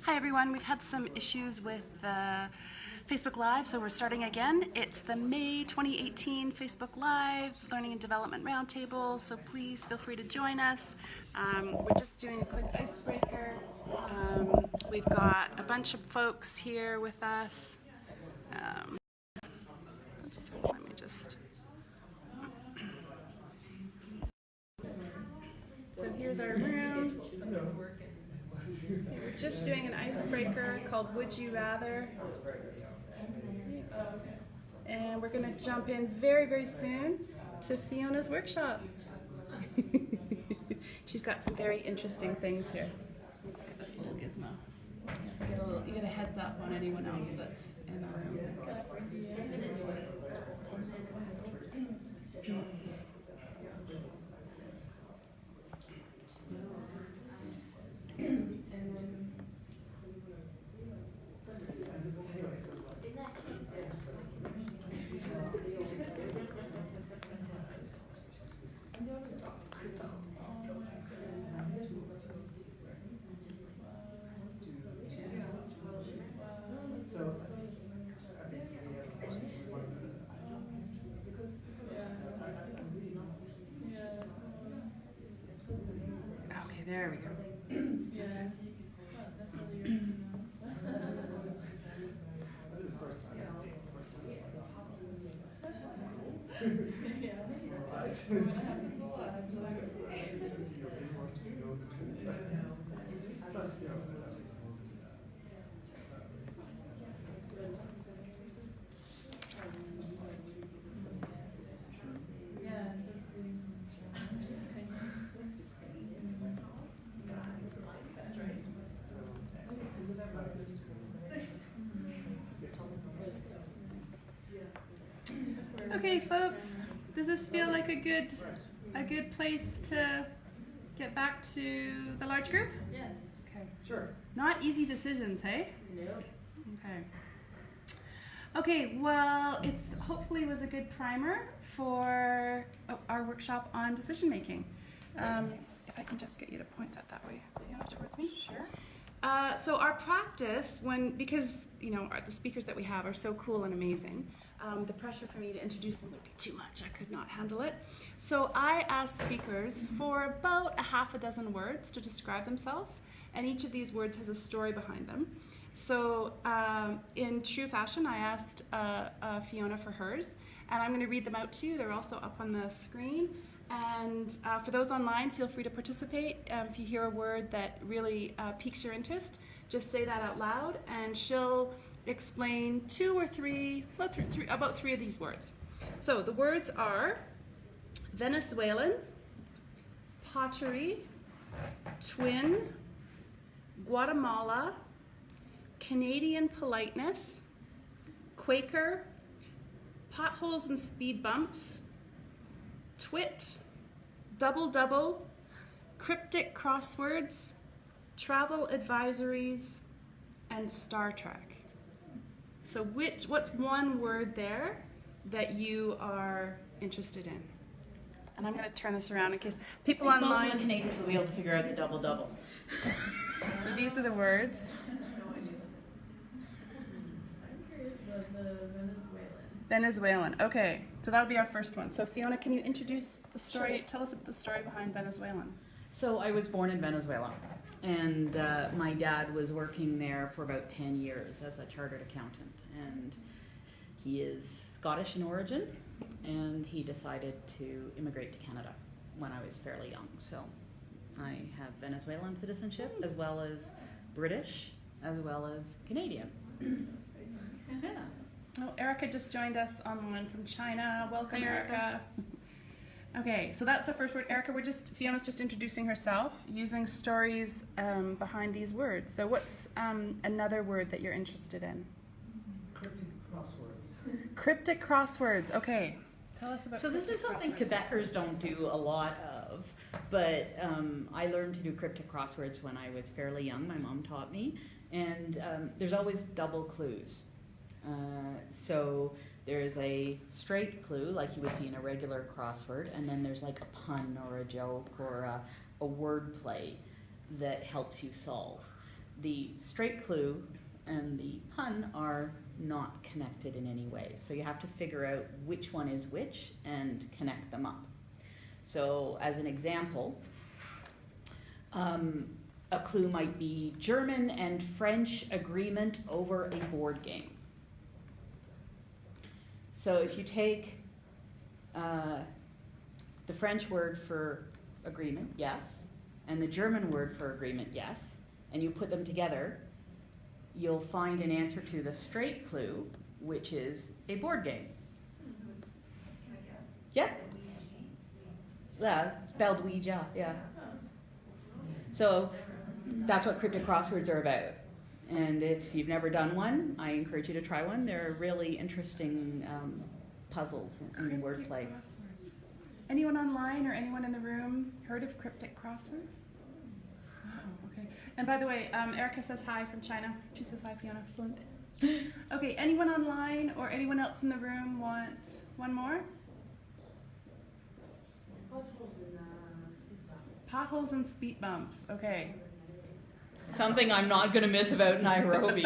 Hi everyone, we've had some issues with Facebook Live, so we're starting again. It's the May 2018 Facebook Live Learning and Development Roundtable, so please feel free to join us. We're just doing a quick icebreaker. We've got a bunch of folks here with us. Oops, let me just... So here's our room. We're just doing an icebreaker called Would You Rather? And we're going to jump in very, very soon to Fiona's workshop. She's got some very interesting things here. Look at this little gizmo. You get a heads up on anyone else that's in the room. Okay, there we go. Okay, folks, does this feel like a good place to get back to the large group? Yes. Okay. Sure. Not easy decisions, hey? Nope. Okay. Okay, well, it's hopefully was a good primer for our workshop on decision making. If I can just get you to point that way, Fiona, towards me. Sure. So our practice, because the speakers that we have are so cool and amazing, the pressure for me to introduce them would be too much. I could not handle it. So I asked speakers for about a half a dozen words to describe themselves, and each of these words has a story behind them. So in true fashion, I asked Fiona for hers, and I'm going to read them out to you. They're also up on the screen. And for those online, feel free to participate. If you hear a word that really piques your interest, just say that out loud, and she'll explain about three of these words. So the words are Venezuelan, pottery, twin, Guatemala, Canadian politeness, Quaker, potholes and speed bumps, twit, double-double, cryptic crosswords, travel advisories, and Star Trek. So what's one word there that you are interested in? And I'm going to turn this around in case people online... Most of the Canadians will be able to figure out the double-double. So these are the words. I'm curious about the Venezuelan. Venezuelan. Okay, so that'll be our first one. So Fiona, can you introduce the story? Sure. Tell us about the story behind Venezuelan. So I was born in Venezuela, and my dad was working there for about 10 years as a chartered accountant, and he is Scottish in origin, and he decided to immigrate to Canada when I was fairly young. So I have Venezuelan citizenship as well as British as well as Canadian. Yeah. Oh, Erica just joined us online from China. Welcome, Erica. Okay, so that's the first word. Erica, Fiona's just introducing herself using stories behind these words. So what's another word that you're interested in? Cryptic crosswords. Cryptic crosswords, okay. Tell us about So this is something Quebecers don't do a lot of, but I learned to do cryptic crosswords when I was fairly young. My mom taught me, and there's always double clues. So there's a straight clue, like you would see in a regular crossword, and then there's like a pun or a joke or a word play that helps you solve. The straight clue and the pun are not connected in any way. So you have to figure out which one is which and connect them up. So as an example, a clue might be German and French agreement over a board game. So if you take the French word for agreement, yes, and the German word for agreement, yes, and you put them together, you'll find an answer to the straight clue, which is a board game. Can I guess? Yeah. Yeah, spelled Ouija, yeah. So that's what cryptic crosswords are about. And if you've never done one, I encourage you to try one. They're really interesting puzzles and Cryptic wordplay. crosswords. Anyone online or anyone in the room heard of cryptic crosswords? Oh, okay. And by the way, Erica says hi from China. She says hi, Fiona. Excellent. Okay, anyone online or anyone else in the room want one more? Potholes and speed bumps. Okay. Something I'm not going to miss about Nairobi.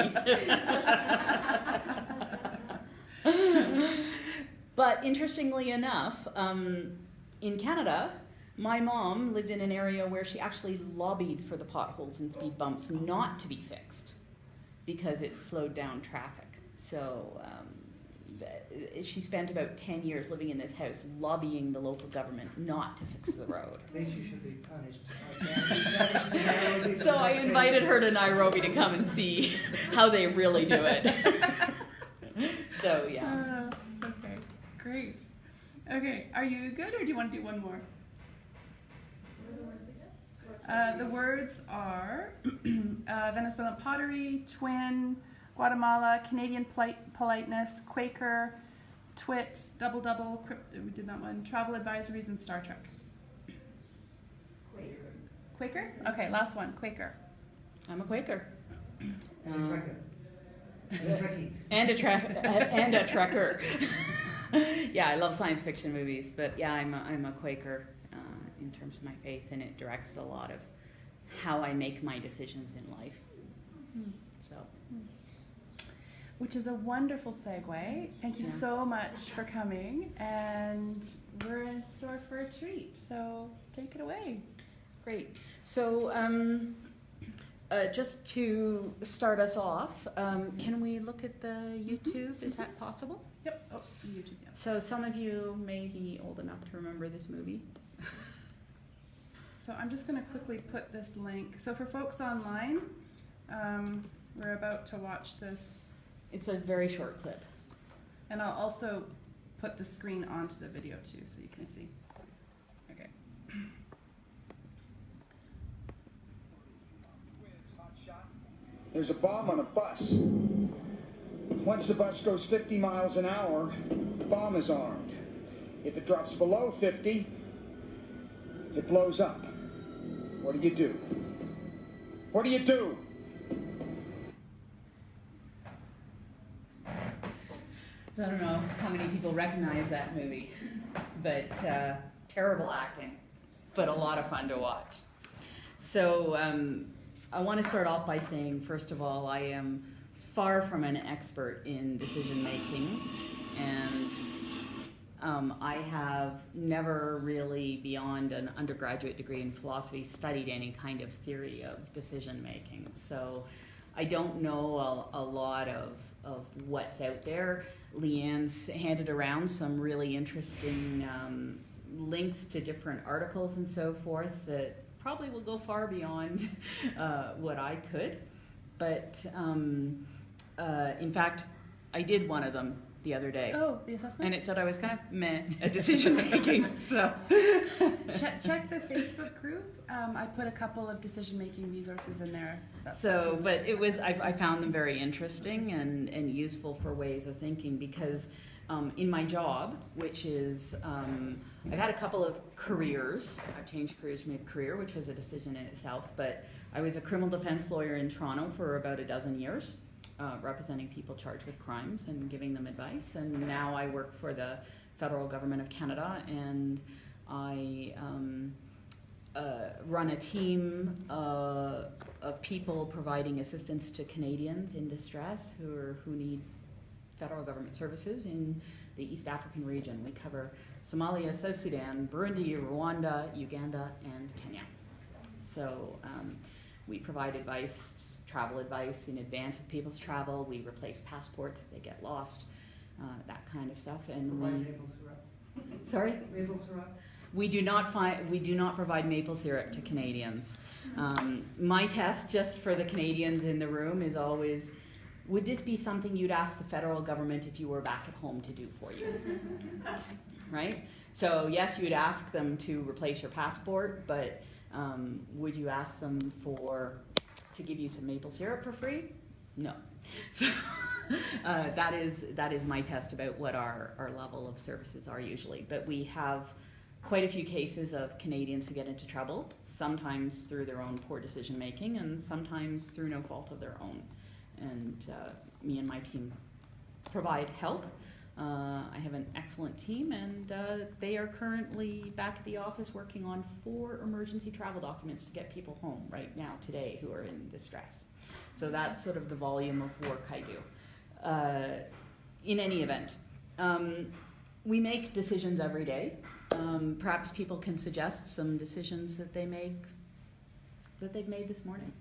But interestingly enough, in Canada, my mom lived in an area where she actually lobbied for the potholes and speed bumps not to be fixed because it slowed down traffic. So she spent about 10 years living in this house lobbying the local government not to fix the road. I think she should be punished. So I invited her to Nairobi to come and see how they really do it. So yeah. Okay, great. Okay, are you good or do you want to do one more? What are the words again? The words are Venezuelan pottery, twin, Guatemala, Canadian politeness, Quaker, twit, double, we did that one, travel advisories, and Star Trek. Quaker. Quaker? Okay, last one, Quaker. I'm a Quaker. And a trekker. And a trekkie. And a trekker. Yeah, I love science fiction movies, but yeah, I'm a Quaker in terms of my faith, and it directs a lot of how I make my decisions in life. So. Which is a wonderful segue. Thank you Yeah. so much for coming, and we're in store for a treat, so take it away. Great. So, just to start us off, can we look at the YouTube? Is that possible? Yep. Oh, YouTube, yeah. So, some of you may be old enough to remember this movie. So I'm just going to quickly put this link. So for folks online, we're about to watch this, It's a very short clip. and I'll also put the screen onto the video too, so you can see. Okay. There's a bomb on a bus. Once the bus goes 50 miles an hour, the bomb is armed. If it drops below 50, it blows up. What do you do? What do you do? So I don't know how many people recognize that movie, but terrible acting, but a lot of fun to watch. So I want to start off by saying, first of all, I am far from an expert in decision making, and I have never really, beyond an undergraduate degree in philosophy, studied any kind of theory of decision making. So I don't know a lot of what's out there. Leanne's handed around some really interesting links to different articles and so forth that probably will go far beyond what I could. But in fact, I did one of them the other day. Oh, the assessment? And it said I was kind of meh at decision making. So check the Facebook group. I put a couple of decision making resources in there. But it was, I found them very interesting and useful for ways of thinking, because in my job, which is, I've had a couple of careers. I've changed careers to make a career, which was a decision in itself. But I was a criminal defense lawyer in Toronto for about 12 years. Representing people charged with crimes and giving them advice. And now I work for the federal government of Canada, and I run a team of people providing assistance to Canadians in distress who need federal government services in the East African region. We cover Somalia, South Sudan, Burundi, Rwanda, Uganda, and Kenya. So we provide advice, travel advice in advance of people's travel. We replace passports if they get lost, that kind of stuff. And Provide maple syrup. Sorry? Maple syrup. We do not provide maple syrup to Canadians. My test, just for the Canadians in the room, is always, would this be something you'd ask the federal government if you were back at home to do for you? Right? So yes, you'd ask them to replace your passport, but would you ask them to give you some maple syrup for free? No. So that is my test about what our level of services are usually. But we have quite a few cases of Canadians who get into trouble, sometimes through their own poor decision making and sometimes through no fault of their own. And me and my team provide help. I have an excellent team, and they are currently back at the office working on 4 emergency travel documents to get people home right now, today, who are in distress. So that's sort of the volume of work I do. In any event, we make decisions every day. Perhaps people can suggest some decisions that they've made this morning.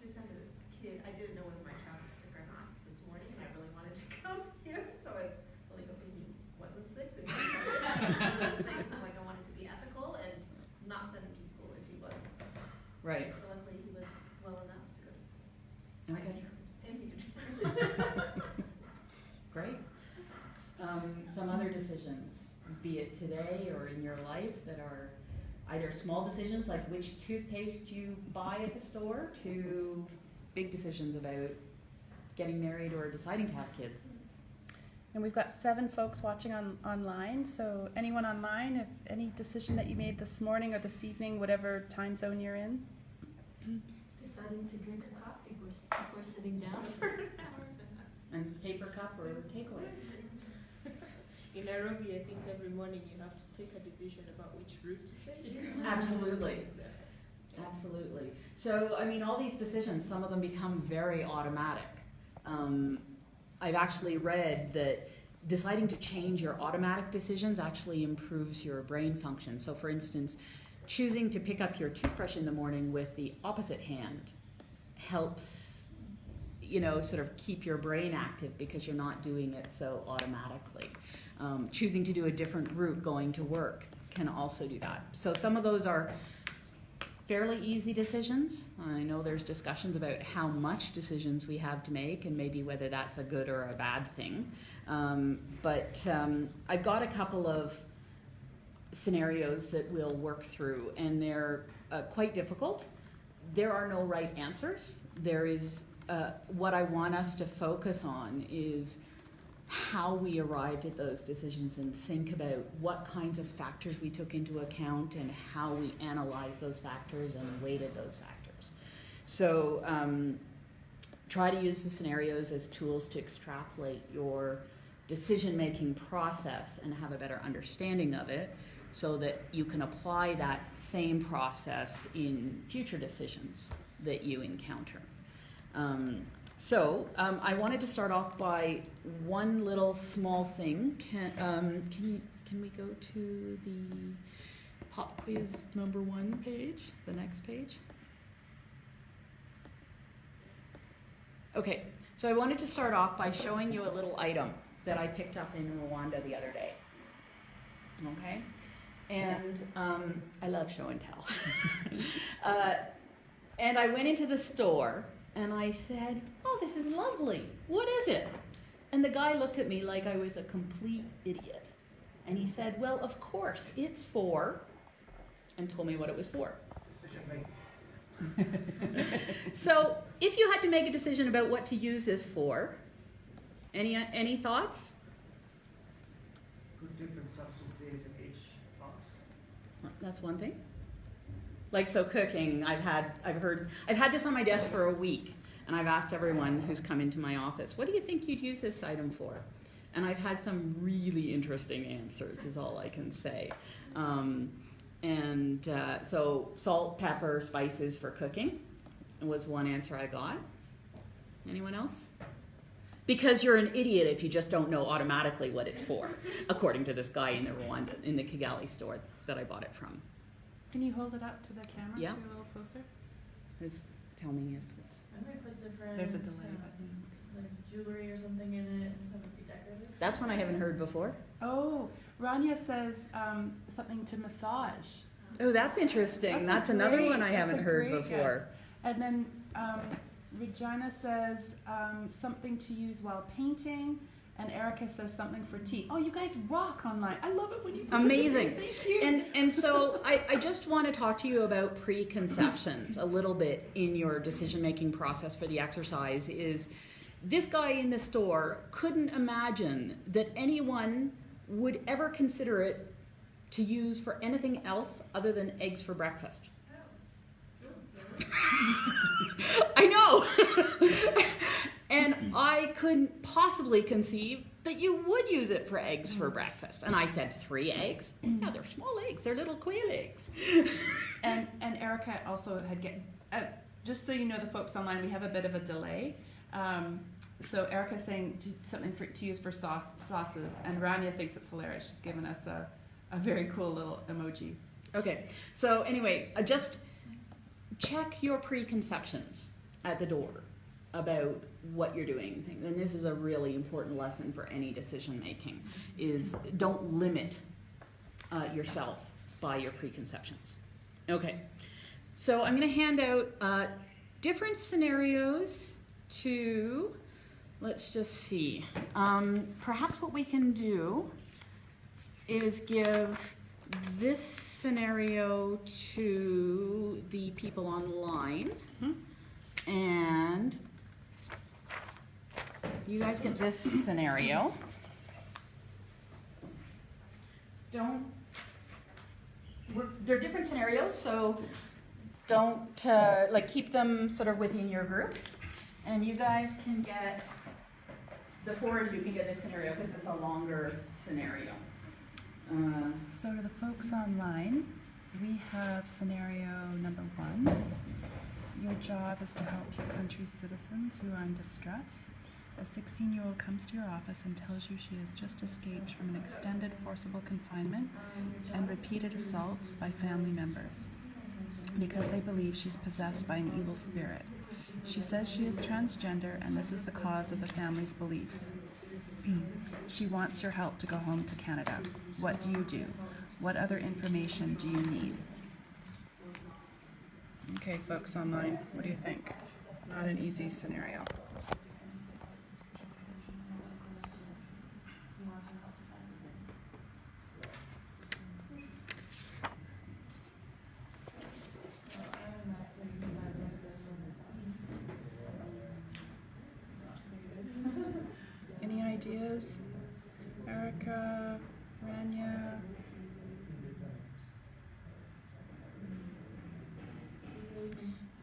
Just as a kid, I didn't know whether my child was sick or not this morning, and I really wanted to come here, so I was really hoping he wasn't sick. So he those things. I'm like, I wanted to be ethical and not send him to school if he was. Right. But luckily, he was well enough to go to school. Okay. I determined, and he determined. Great. Some other decisions, be it today or in your life, that are either small decisions like which toothpaste you buy at the store, to big decisions about getting married or deciding to have kids. And we've got 7 folks watching online, so anyone online, if any decision that you made this morning or this evening, whatever time zone you're in? Deciding to drink a coffee before sitting down for an hour. And paper cup or takeaway. In Nairobi, I think every morning you have to take a decision about which route to take. Absolutely. Absolutely. So, I mean, all these decisions, some of them become very automatic. I've actually read that deciding to change your automatic decisions actually improves your brain function. So, for instance, choosing to pick up your toothbrush in the morning with the opposite hand helps, sort of keep your brain active because you're not doing it so automatically. Choosing to do a different route going to work can also do that. So some of those are fairly easy decisions. I know there's discussions about how much decisions we have to make and maybe whether that's a good or a bad thing. But I've got a couple of scenarios that we'll work through, and they're quite difficult. There are no right answers. There is what I want us to focus on is how we arrived at those decisions and think about what kinds of factors we took into account and how we analyzed those factors and weighted those factors. So try to use the scenarios as tools to extrapolate your decision-making process and have a better understanding of it so that you can apply that same process in future decisions that you encounter. So I wanted to start off by one little small thing. Can we go to the pop quiz number 1 page, the next page? Okay, so I wanted to start off by showing you a little item that I picked up in Rwanda the other day. Okay, and I love show and tell. And I went into the store and I said, "Oh, this is lovely. What is it?" And the guy looked at me like I was a complete idiot. And he said, "Well, of course, it's for," and told me what it was for. Decision making. So, if you had to make a decision about what to use this for, any thoughts? Put different substances in each pot. That's one thing. Like, so cooking, I've had this on my desk for a week, and I've asked everyone who's come into my office, what do you think you'd use this item for? And I've had some really interesting answers, is all I can say. And so salt, pepper, spices for cooking was one answer I got. Anyone else? Because you're an idiot if you just don't know automatically what it's for, according to this guy in the Rwanda, in the Kigali store that I bought it from. Can you hold it up to the camera? Yeah. A little closer. Tell me if it's... I might put different. There's a delay button. Like jewelry or something in it, and just have it be decorative. That's one I haven't heard before. Oh, Rania says something to massage. Oh, that's interesting. That's another one I haven't heard before. Guess. And then Regina says something to use while painting, and Erica says something for tea. Oh, you guys rock online. I love it when you Amazing. Thank you. And so I just want to talk to you about preconceptions a little bit in your decision-making process for the exercise. Is this guy in the store couldn't imagine that anyone would ever consider it to use for anything else other than eggs for breakfast. I know. And I couldn't possibly conceive that you would use it for eggs for breakfast. And I said, 3 eggs? Yeah, they're small eggs. They're little quail eggs. And Erica also had just so you know, the folks online, we have a bit of a delay. So Erica's saying something to use for sauces, and Rania thinks it's hilarious. She's given us a very cool little emoji. Okay, so anyway, just check your preconceptions at the door about what you're doing. And this is a really important lesson for any decision making, is don't limit yourself by your preconceptions. Okay, so I'm going to hand out different scenarios to, let's just see, perhaps what we can do is give this scenario to the people online, and you guys get this scenario. They're different scenarios, so don't keep them sort of within your group, and you guys can get, the 4 of you can get this scenario because it's a longer scenario. So to the folks online, we have scenario number 1. Your job is to help your country's citizens who are in distress. A 16-year-old comes to your office and tells you she has just escaped from an extended forcible confinement and repeated assaults by family members because they believe she's possessed by an evil spirit. She says she is transgender, and this is the cause of the family's beliefs. She wants your help to go home to Canada. What do you do? What other information do you need? Okay, folks online, what do you think? Not an easy scenario. Any ideas? Erica, Rania?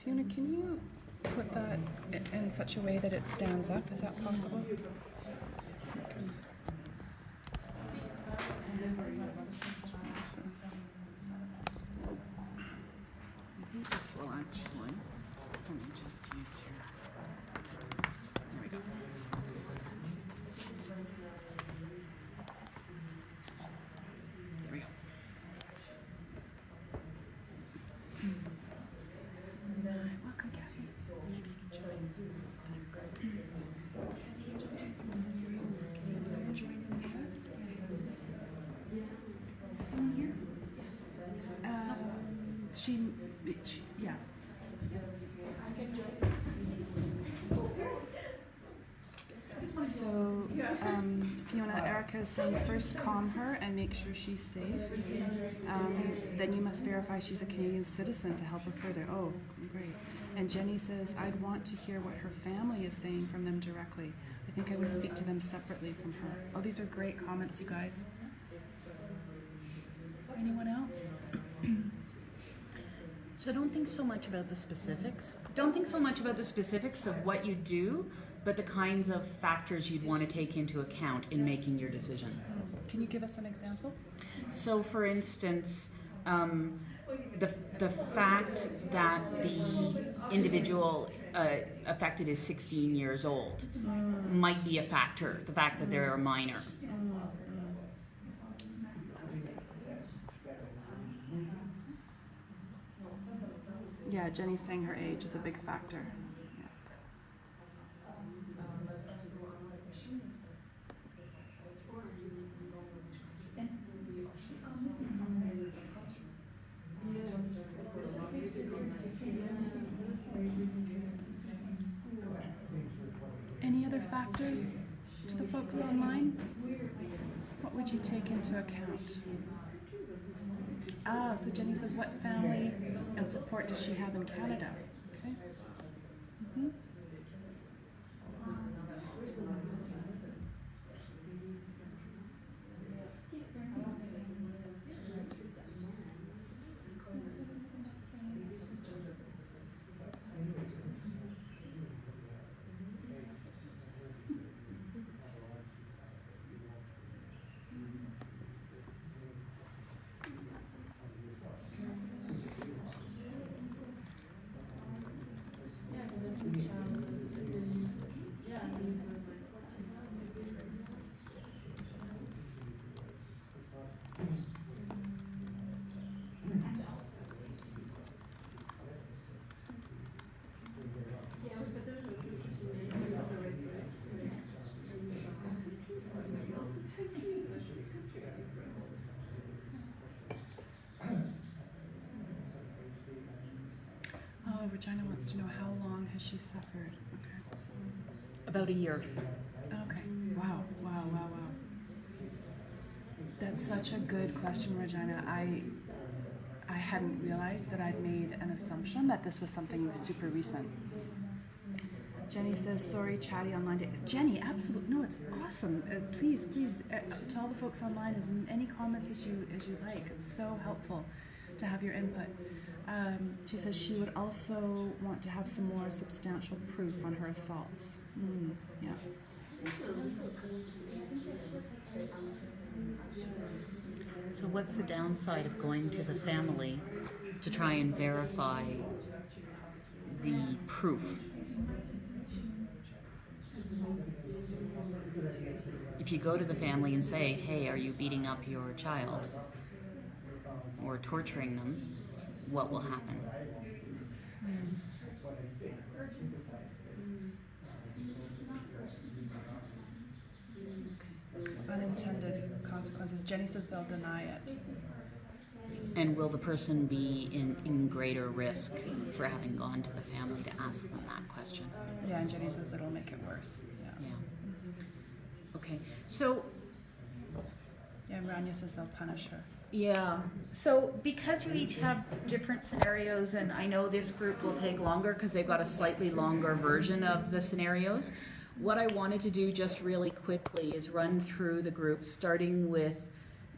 Fiona, can you put that in such a way that it stands up? Is that possible? I think this will actually, let me just use your, there we go. There we go. Welcome, Kathy. Maybe you can join. Kathy, you just did some scenario. Can you join in here? Someone here? Yes. Yeah. So, Fiona, Erica is saying first calm her and make sure she's safe. Then you must verify she's a Canadian citizen to help her further. Oh, great. And Jenny says, I'd want to hear what her family is saying from them directly. I think I would speak to them separately from her. Oh, these are great comments, you guys. Anyone else? So don't think so much about the specifics. Don't think so much about the specifics of what you do, but the kinds of factors you'd want to take into account in making your decision. Can you give us an example? So for instance, the fact that the individual affected is 16 years old might be a factor. The fact that they're a minor. Yeah, Jenny's saying her age is a big factor. Any other factors to the folks online? What would you take into account? Ah, so Jenny says, what family and support does she have in Canada? Okay. Mm-hmm. Regina wants to know how long has she suffered? Okay. About a year. Okay. Wow. That's such a good question, Regina. I hadn't realized that I'd made an assumption that this was something super recent. Jenny says, sorry, chatty online. Jenny, absolutely. No, it's awesome. Please, to all the folks online, as many comments as you like. It's so helpful to have your input. She says she would also want to have some more substantial proof on her assaults. Yeah. So what's the downside of going to the family to try and verify the proof? If you go to the family and say, hey, are you beating up your child or torturing them, what will happen? Unintended consequences. Jenny says they'll deny it. And will the person be in greater risk for having gone to the family to ask them that question? Yeah, and Jenny says it'll make it worse. Yeah. Okay. So. Yeah, and Rania says they'll punish her. Yeah. So because you each have different scenarios, and I know this group will take longer because they've got a slightly longer version of the scenarios, what I wanted to do just really quickly is run through the groups, starting with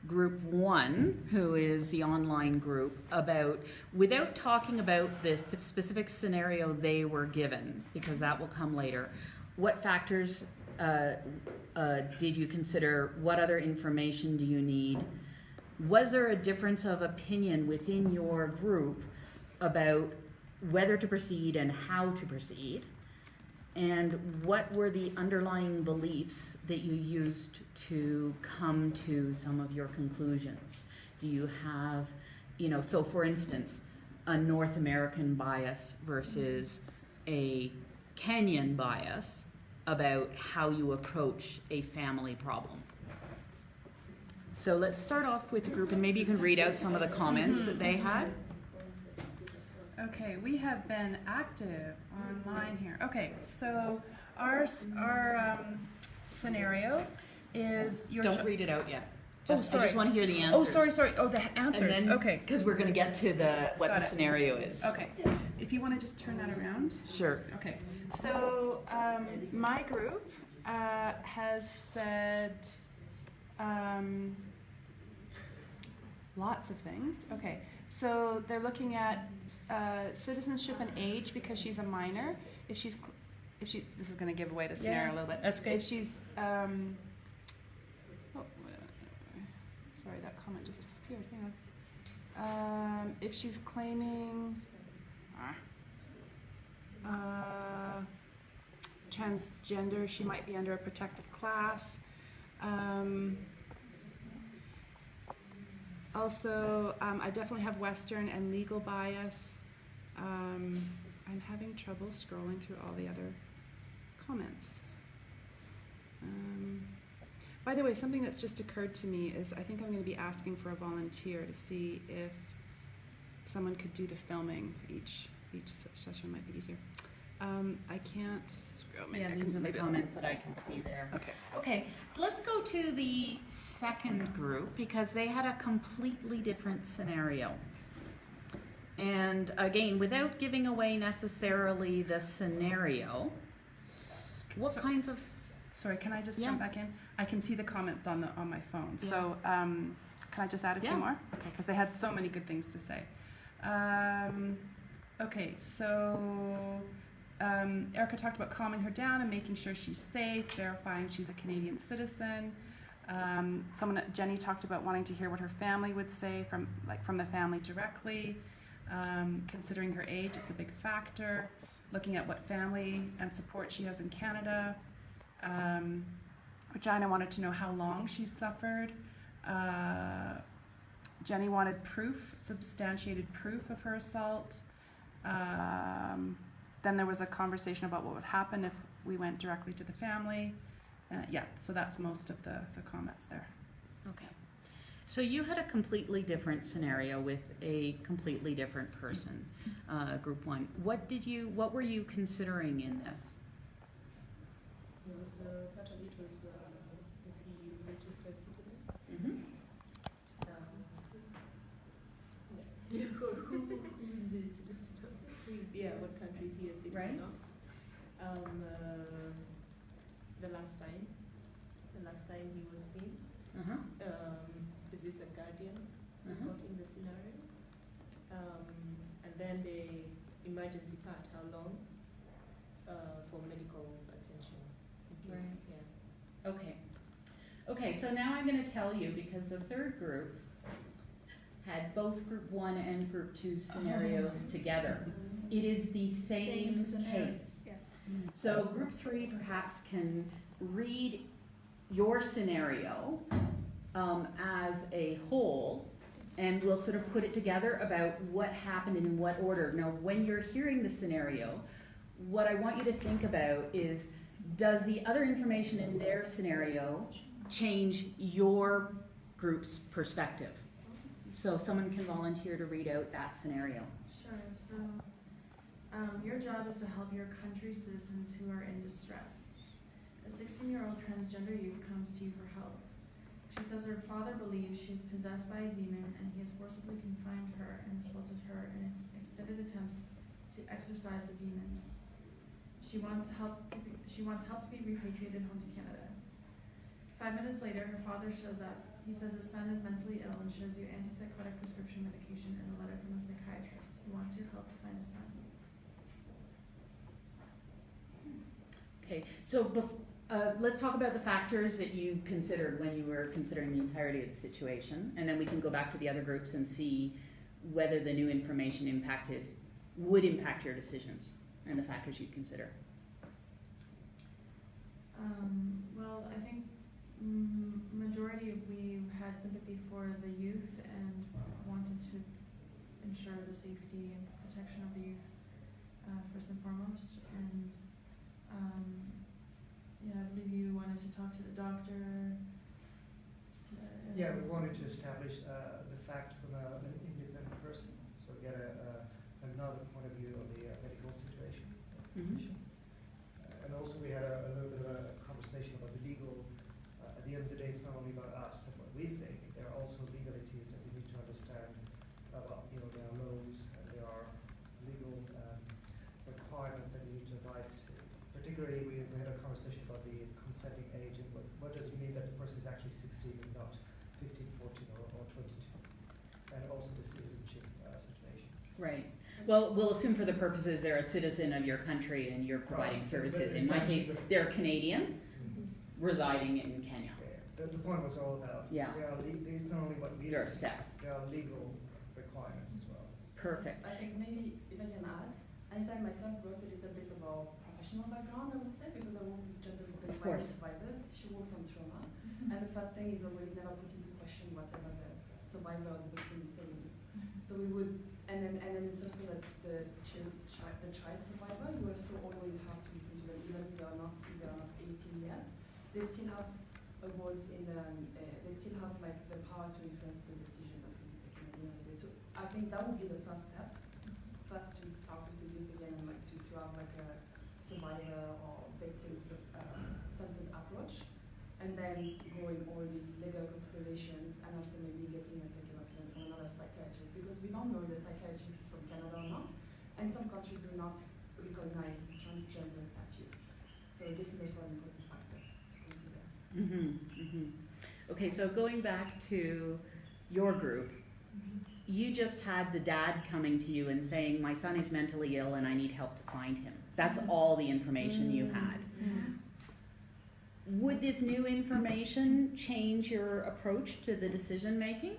group 1, who is the online group, without talking about the specific scenario they were given, because that will come later. What factors did you consider? What other information do you need? Was there a difference of opinion within your group about whether to proceed and how to proceed? And what were the underlying beliefs that you used to come to some of your conclusions? Do you have, so for instance, a North American bias versus a Kenyan bias about how you approach a family problem? So let's start off with the group, and maybe you can read out some of the comments that they had. Okay, we have been active online here. Okay, so our scenario is your. Don't read it out yet. I just want to hear the answers. Oh, sorry. Oh, the answers. And then, okay. Because we're going to get to what the scenario is. Okay. If you want to just turn that around. Sure. Okay. So my group has said lots of things. Okay. So they're looking at citizenship and age because she's a minor. If this is going to give away the scenario a little bit. That's good. If she's sorry, that comment just disappeared. Hang If she's claiming transgender, she might be under a protected class. Also, I definitely have Western and legal bias. I'm having trouble scrolling through all the other comments. By the way, something that's just occurred to me is I think I'm going to be asking for a volunteer to see if someone could do the filming. Each session might be easier. I can't. Yeah, these are the comments that I can see there. Okay. Okay, let's go to the second group because they had a completely different scenario. And again, without giving away necessarily the scenario, what kinds of... Sorry, can I just Yeah. jump back in? I can see the comments on my phone. Yeah. So can I just add a few Yeah. more? Okay, because they had so many good things to say. Okay, so Erica talked about calming her down and making sure she's safe, verifying she's a Canadian citizen. Jenny talked about wanting to hear what her family would say from the family directly. Considering her age, it's a big factor. Looking at what family and support she has in Canada. Regina wanted to know how long she's suffered. Jenny wanted proof, substantiated proof of her assault. Then there was a conversation about what would happen if we went directly to the family. Yeah, so that's most of the comments there. Okay. So you had a completely different scenario with a completely different person, group one. What were you considering in this? It was part of it was he registered citizen? Mm-hmm. Who is the citizen of? What country is he a citizen Right. of? The last time he was seen, is this a guardian reporting the scenario? And then the emergency part, how long for medical attention in case, Right. yeah. Okay. Okay, so now I'm going to tell you, because the third group had both group 1 and group 2 scenarios together. It is the same case. Yes. So group 3 perhaps can read your scenario as a whole, and we'll sort of put it together about what happened and in what order. Now, when you're hearing the scenario, what I want you to think about is, does the other information in their scenario change your group's perspective? So someone can volunteer to read out that scenario. Sure. So, your job is to help your country's citizens who are in distress. A 16-year-old transgender youth comes to you for help. She says her father believes she's possessed by a demon and he has forcibly confined her and assaulted her in extended attempts to exorcise the demon. She wants help to be repatriated home to Canada. 5 minutes later, her father shows up. He says his son is mentally ill and shows you antipsychotic prescription medication and a letter from a psychiatrist. He wants your help to find his son. Okay, so let's talk about the factors that you considered when you were considering the entirety of the situation, and then we can go back to the other groups and see whether the new information would impact your decisions and the factors you'd consider. Well, I think majority we had sympathy for the youth and wanted to ensure the safety and protection of the youth first and foremost. And I believe you wanted to talk to the doctor. Yeah, we wanted to establish the fact from an independent person, so get another point of view of the medical situation. And also we had a little bit of a conversation about the legal. At the end of the day, it's not only about us and what we think. There are also legalities that we need to understand about. There are laws and there are legal requirements that we need to abide to. Particularly, we had a conversation about the consenting age and what does it mean that the person is actually 16 and not 15, 14, or 22, and also the citizenship situation. Right. Well, we'll assume for the purposes they're a citizen of your country and you're providing services. In my case, they're Canadian, residing in Kenya. Yeah. The point was all about. Yeah. It's not only what we There are steps. There are legal requirements requirements as well. Perfect. I think maybe if I can add, anytime myself brought a little bit of a professional background, I would say, because I work with gender-based violence survivors. She works on trauma, and the first thing is always never put into question whatever the survivor or the victim is telling you. So we would, and then it's also that the child survivor, you also always have to listen to them, even if they are not 18 yet. They still have a voice in the, they still have like the power to influence the decision that will be taken at the end of the day. So I think that would be the first step. First to talk with the youth again and like to have like a survivor or victim centered approach, and then going all these legal considerations and also maybe getting a second opinion from another psychiatrist, because we don't know if the psychiatrist is from Canada or not, and some countries do not recognize transgender status. So this is also an important factor to consider. Okay, so going back to your group, you just had the dad coming to you and saying, my son is mentally ill and I need help to find him. That's all the information you had. Would this new information change your approach to the decision making?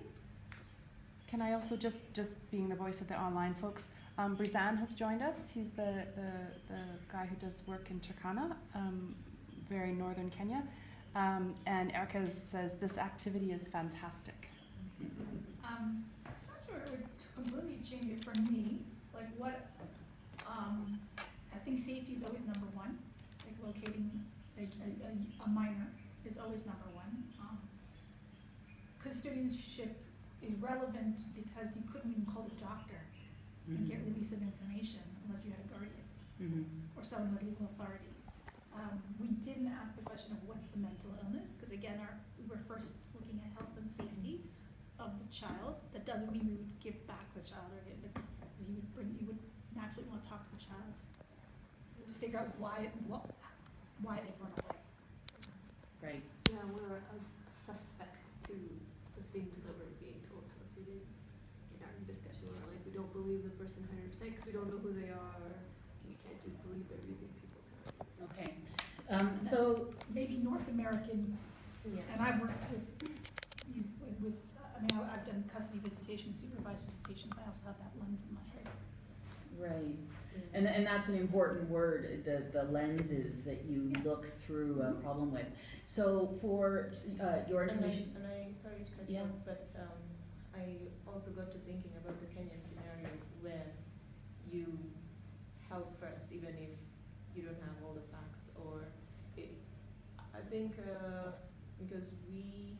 Can I also just being the voice of the online folks, Brizan has joined us. He's the guy who does work in Turkana, very northern Kenya. And Erica says this activity is fantastic. I'm not sure it would completely change it for me. Like what, I think safety is always number one. Like locating a minor is always number one. Custodianship is relevant because you couldn't even call the doctor and get release of information unless you had a guardian or someone with legal authority. We didn't ask the question of what's the mental illness, because again, we were first looking at health and safety of the child. That doesn't mean we would give back the child, or you would naturally want to talk to the child to figure out why they've run away. Right. Yeah, we're as suspect to the things that were being told to us. We did in our discussion, we were like, we don't believe the person 100% because we don't know who they are. We can't just believe everything people tell us. Okay. So maybe North American, and I've worked with these I've done custody visitation, supervised visitations. I also have that lens in my head. right, and that's an important word. The lenses that you look through a problem with. So for your information, And I sorry to cut you off, but I also got to thinking about the Kenyan scenario where you help first, even if you don't have all the facts, or I think because we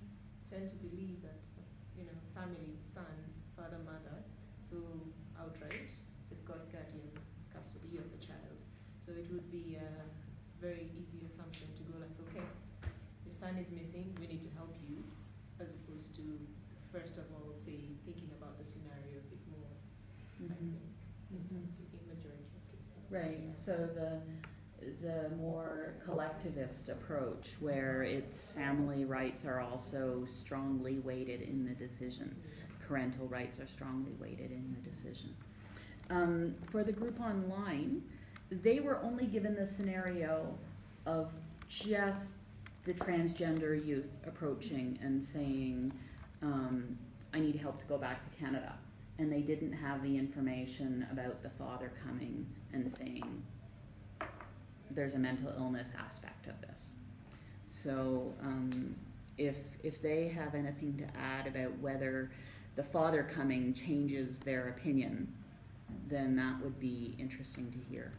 tend to believe that family, son, father, mother, so outright they've got guardian custody of the child. So it would be a very easy assumption to go like, okay, your son is missing, we need to help you, as opposed to first of all thinking about the scenario a bit more. I think in majority of cases. right. So the more collectivist approach, where its family rights are also strongly weighted in the decision, parental rights are strongly weighted in the decision. For the group online, they were only given the scenario of just the transgender youth approaching and saying, I need help to go back to Canada. And they didn't have the information about the father coming and saying, there's a mental illness aspect of this. So if they have anything to add about whether the father coming changes their opinion, then that would be interesting to hear.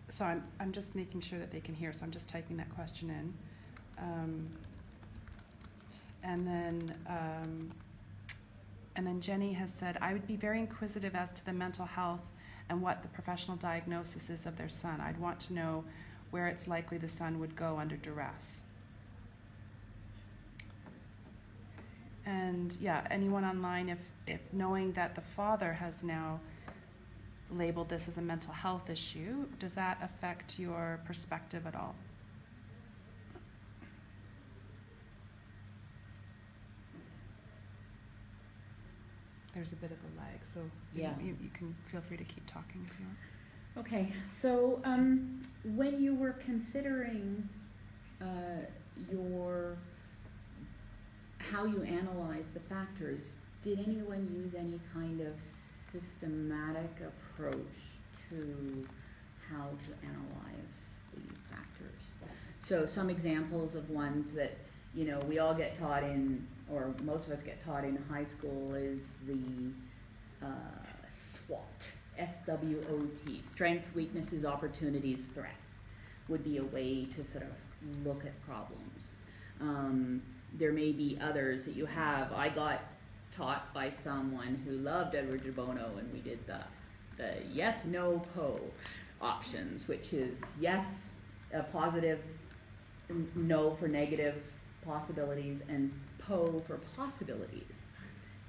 So I'm just making sure that they can hear, so I'm just typing that question in. And then Jenny has said, I would be very inquisitive as to the mental health and what the professional diagnosis is of their son. I'd want to know where it's likely the son would go under duress. And yeah, anyone online, if knowing that the father has now labeled this as a mental health issue, does that affect your perspective at all? There's a bit of a lag, so Yeah. you can feel free to keep talking if you want. Okay, so when you were considering your how you analyze the factors, did anyone use any kind of systematic approach to how to analyze the factors? So some examples of ones that, you know, we all get taught in, or most of us get taught in high school, is the SWOT, SWOT, strengths, weaknesses, opportunities, threats, would be a way to sort of look at problems. There may be others that you have. I got taught by someone who loved Edward de Bono, and we did the yes, no, po options, which is yes, a positive, no for negative possibilities, and po for possibilities,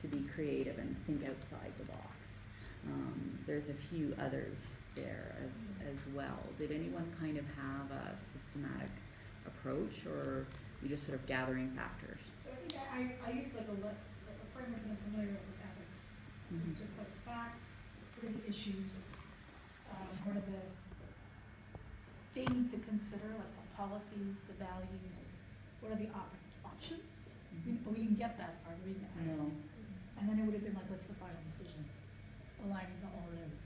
to be creative and think outside the box. There's a few others there as well. Did anyone kind of have a systematic approach, or you just sort of gathering factors? So I think I used like a framework that I'm familiar with ethics. Mm-hmm. Just like facts, what are the issues, what are the things to consider, like the policies, the values, what are the options? But we didn't get that far, we didn't act. No. And then it would have been like, what's the final decision? Aligning to all those.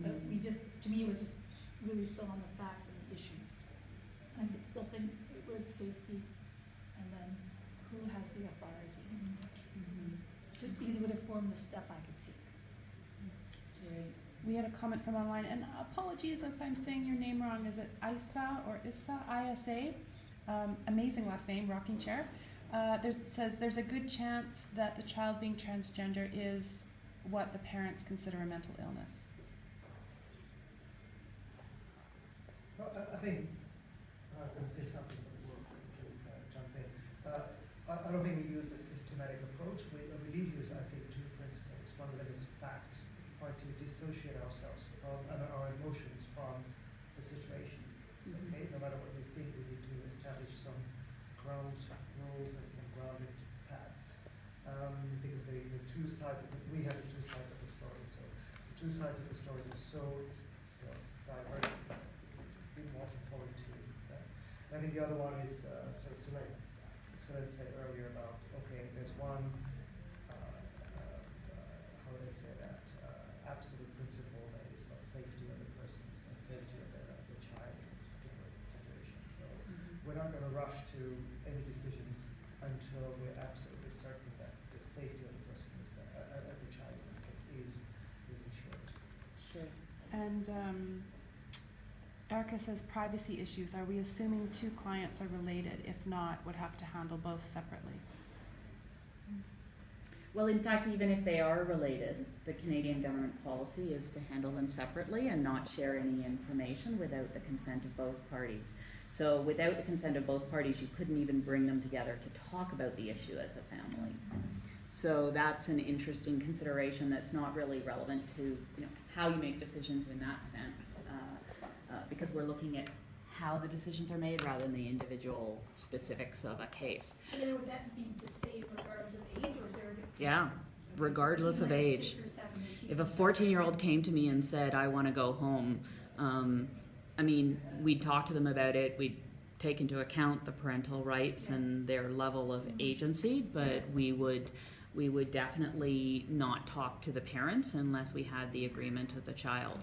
But we just, to me, it was just really still on the facts and the issues. I still think it was safety, and then who has the authority. Because it would have formed the step I could take. We had a comment from online, and apologies if I'm saying your name wrong. Is it Isa or Issa? ISA? Amazing last name, rocking chair. It says there's a good chance that the child being transgender is what the parents consider a mental illness. Well, I think I'm going to say something for the work, please jump in. I don't think we use a systematic approach. We did use, I think, two principles. One of them is fact, trying to dissociate ourselves from and our emotions from the situation. Okay, no matter what we think, we need to establish some ground rules and some grounded facts. Because the two sides of we have the two sides of the story. So the two sides of the story are so divergent. Didn't want to fall into that. I think the other one is Soleil said earlier about, okay, there's one how would I say that, absolute principle that is about safety of the persons and safety of the child in this particular situation. So we're not going to rush to any decisions until we're absolutely certain that the safety of the person of the child in this case is ensured. Sure. And Erica says privacy issues. Are we assuming two clients are related? If not, would have to handle both separately. Well, in fact, even if they are related, the Canadian government policy is to handle them separately and not share any information without the consent of both parties. So without the consent of both parties, you couldn't even bring them together to talk about the issue as a family. So that's an interesting consideration that's not really relevant to how you make decisions in that sense, because we're looking at how the decisions are made rather than the individual specifics of a case. And then would that be the same regardless of age, or is there a difference? Yeah, regardless of age. 6 or 7 or 8 If a 14-year-old came to me and said, I want to go home, I mean, we'd talk to them about it. We'd take into account the parental rights and their level of agency, but we would definitely not talk to the parents unless we had the agreement of the child.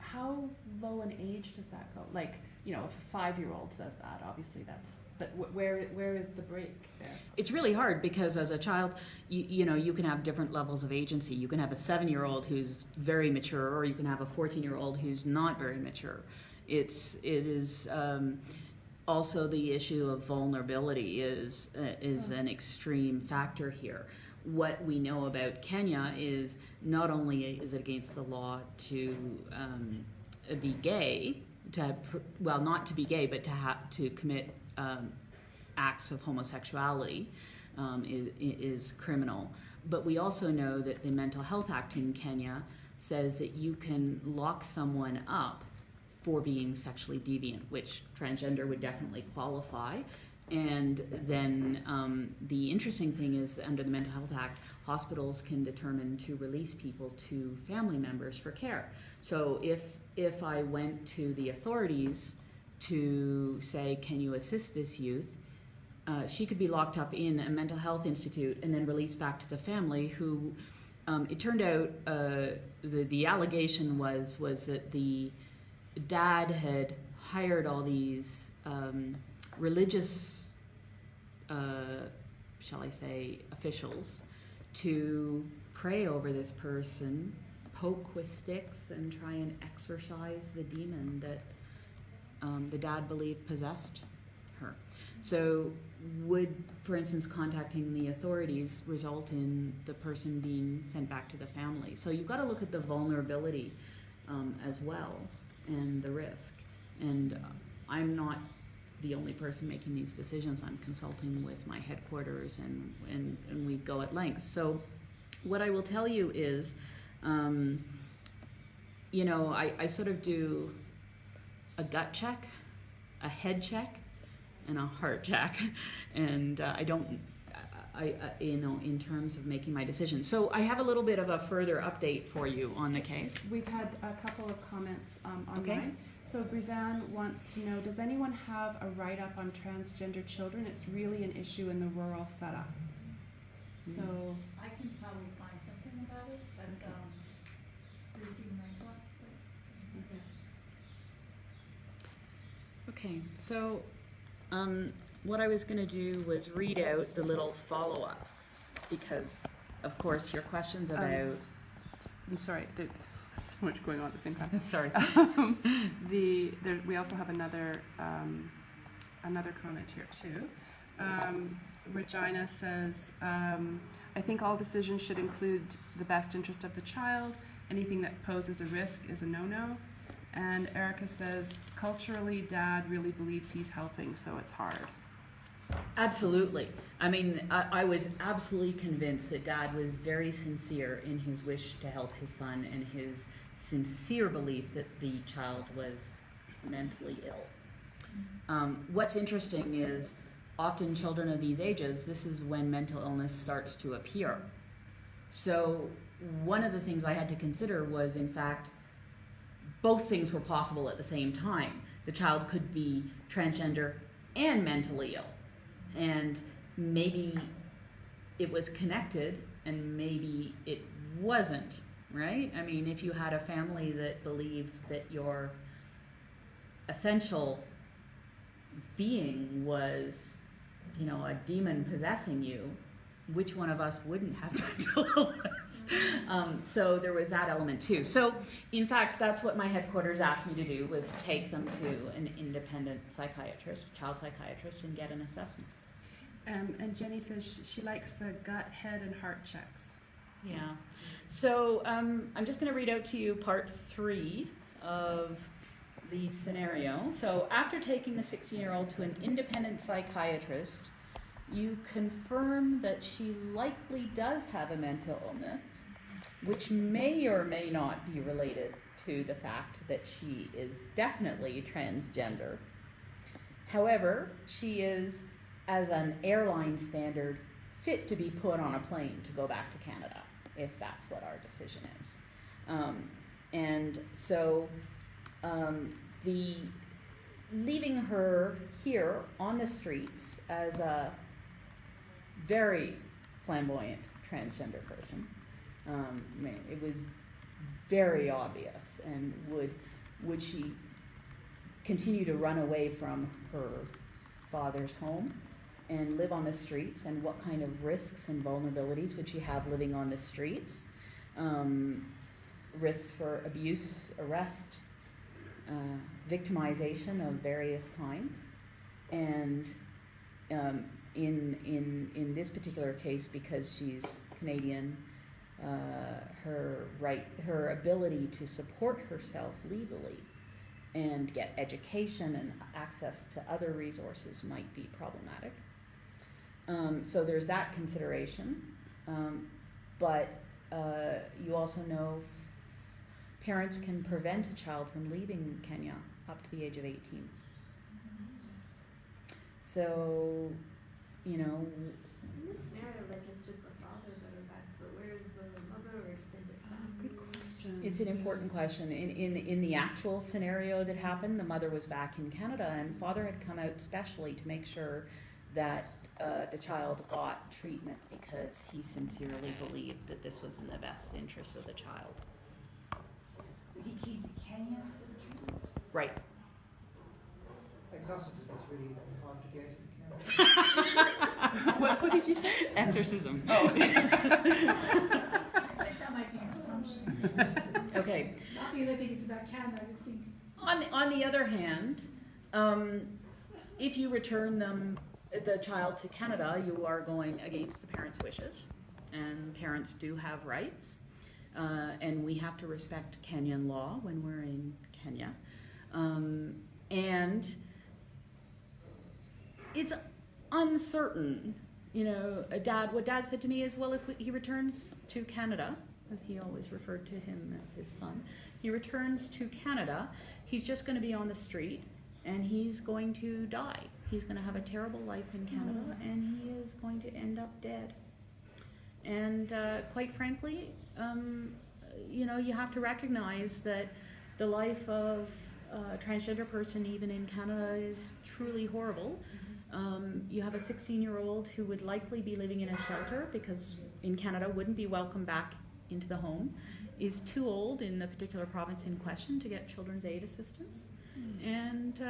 How low an age does that go? Like, if a 5-year-old says that, obviously that's, but where is the break there? It's really hard because as a child, you can have different levels of agency. You can have a 7-year-old who's very mature, or you can have a 14-year-old who's not very mature. It is also the issue of vulnerability is an extreme factor here. What we know about Kenya is not only is it against the law to be gay, not to be gay, but to commit acts of homosexuality is criminal. But we also know that the Mental Health Act in Kenya says that you can lock someone up for being sexually deviant, which transgender would definitely qualify. And then the interesting thing is, under the Mental Health Act, hospitals can determine to release people to family members for care. So if I went to the authorities to say, can you assist this youth, she could be locked up in a mental health institute and then released back to the family, who it turned out the allegation was that the dad had hired all these religious, shall I say, officials to pray over this person, poke with sticks, and try and exorcise the demon that the dad believed possessed her. So would, for instance, contacting the authorities result in the person being sent back to the family? So you've got to look at the vulnerability as well, and the risk. And I'm not the only person making these decisions. I'm consulting with my headquarters, and we go at length. So what I will tell you is, you know, I sort of do a gut check, a head check, and a heart check, and I you know, in terms of making my decision. So I have a little bit of a further update for you on the case. We've had a couple of comments online. Okay. So Brizanne wants to know, does anyone have a write-up on transgender children? It's really an issue in the rural setup. So I can probably find something about it, but there's human rights watch. Okay, so what I was going to do was read out the little follow-up, because, of course, your questions about... I'm sorry, there's so much going on at the same time. Sorry. We also have another comment here too. Regina says, I think all decisions should include the best interest of the child. Anything that poses a risk is a no-no. And Erica says, culturally, Dad really believes he's helping, so it's hard. Absolutely. I mean, I was absolutely convinced that Dad was very sincere in his wish to help his son, and his sincere belief that the child was mentally ill. What's interesting is, often children of these ages, this is when mental illness starts to appear. So one of the things I had to consider was, in fact, both things were possible at the same time. The child could be transgender and mentally ill. And maybe it was connected and maybe it wasn't, right? I mean, if you had a family that believed that your essential being was, you know, a demon possessing you, which one of us wouldn't have mental illness? So there was that element too. So in fact, that's what my headquarters asked me to do, was take them to an independent psychiatrist, child psychiatrist, and get an assessment. And Jenny says she likes the gut, head, and heart checks. Yeah. So I'm just going to read out to you part 3 of the scenario. So after taking the 16-year-old to an independent psychiatrist, you confirm that she likely does have a mental illness, which may or may not be related to the fact that she is definitely transgender. However, she is, as an airline standard, fit to be put on a plane to go back to Canada, if that's what our decision is. And so the leaving her here on the streets as a very flamboyant transgender person, it was very obvious. And would she continue to run away from her father's home and live on the streets, and what kind of risks and vulnerabilities would she have living on the streets? Risks for abuse, arrest, victimization of various kinds. And in this particular case, because she's Canadian, her ability to support herself legally and get education and access to other resources might be problematic. So there's that consideration. But you also know parents can prevent a child from leaving Kenya up to the age of 18. So, you know... In this scenario, like, it's just the father that are back, but where is the mother or extended family? Good question. It's an important question. In the actual scenario that happened, the mother was back in Canada, and father had come out specially to make sure that the child got treatment because he sincerely believed that this was in the best interest of the child. He came to Kenya for the treatment. Right. Exorcism is really hard to get in Canada. What did you say? Exorcism. I think that might be an assumption. Okay. Not because I think it's about Canada, I just think. On the other hand, if you return the child to Canada, you are going against the parents' wishes, and parents do have rights, and we have to respect Kenyan law when we're in Kenya, and it's uncertain. You know, what Dad said to me is, well, if he returns to Canada, as he always referred to him as his son, he returns to Canada, he's just going to be on the street, and he's going to die. He's going to have a terrible life in Canada, and he is going to end up dead. And quite frankly, you know, you have to recognize that the life of a transgender person, even in Canada, is truly horrible. You have a 16-year-old who would likely be living in a shelter because in Canada wouldn't be welcome back into the home, is too old in the particular province in question to get children's aid assistance. And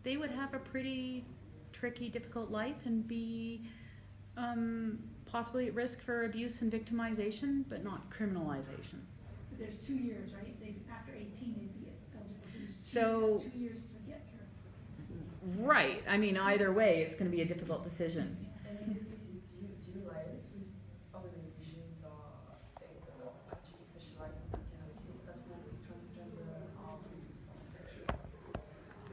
they would have a pretty tricky, difficult life and be possibly at risk for abuse and victimization, but not criminalization. But there's 2 years, right? After 18, they'd be eligible. So 2 years to get through. Right. I mean, either way, it's going to be a difficult decision. And in this case, do you liaise with organizations or things that are actually specialized in that kind of case that work with transgender or with section?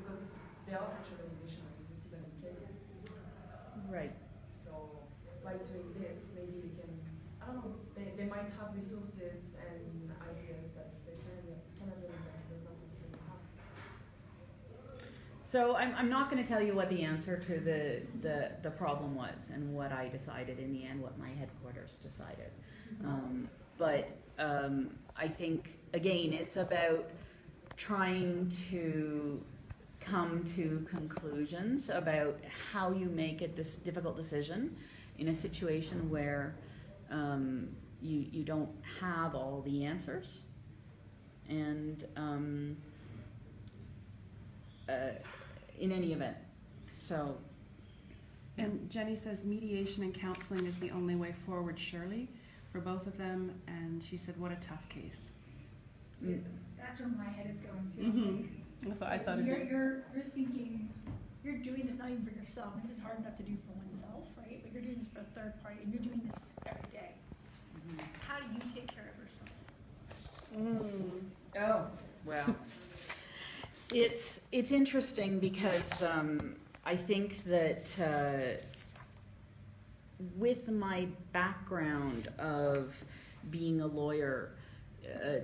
Because there are such organizations that exist even in Kenya. Right. So by doing this, maybe they can, I don't know, they might have resources and ideas that the Canadian embassy does not necessarily have. So I'm not going to tell you what the answer to the problem was and what I decided in the end, what my headquarters decided. But I think, again, it's about trying to come to conclusions about how you make this difficult decision in a situation where you don't have all the answers. And in any event, so. And Jenny says mediation and counseling is the only way forward, surely, for both of them. And she said, what a tough case. So that's where my head is going to. That's what I thought. You're thinking, you're doing this not even for yourself. This is hard enough to do for oneself, right? But you're doing this for a third party, and you're doing this every day. How do you take care of yourself? Oh, well. It's interesting because I think that with my background of being a lawyer,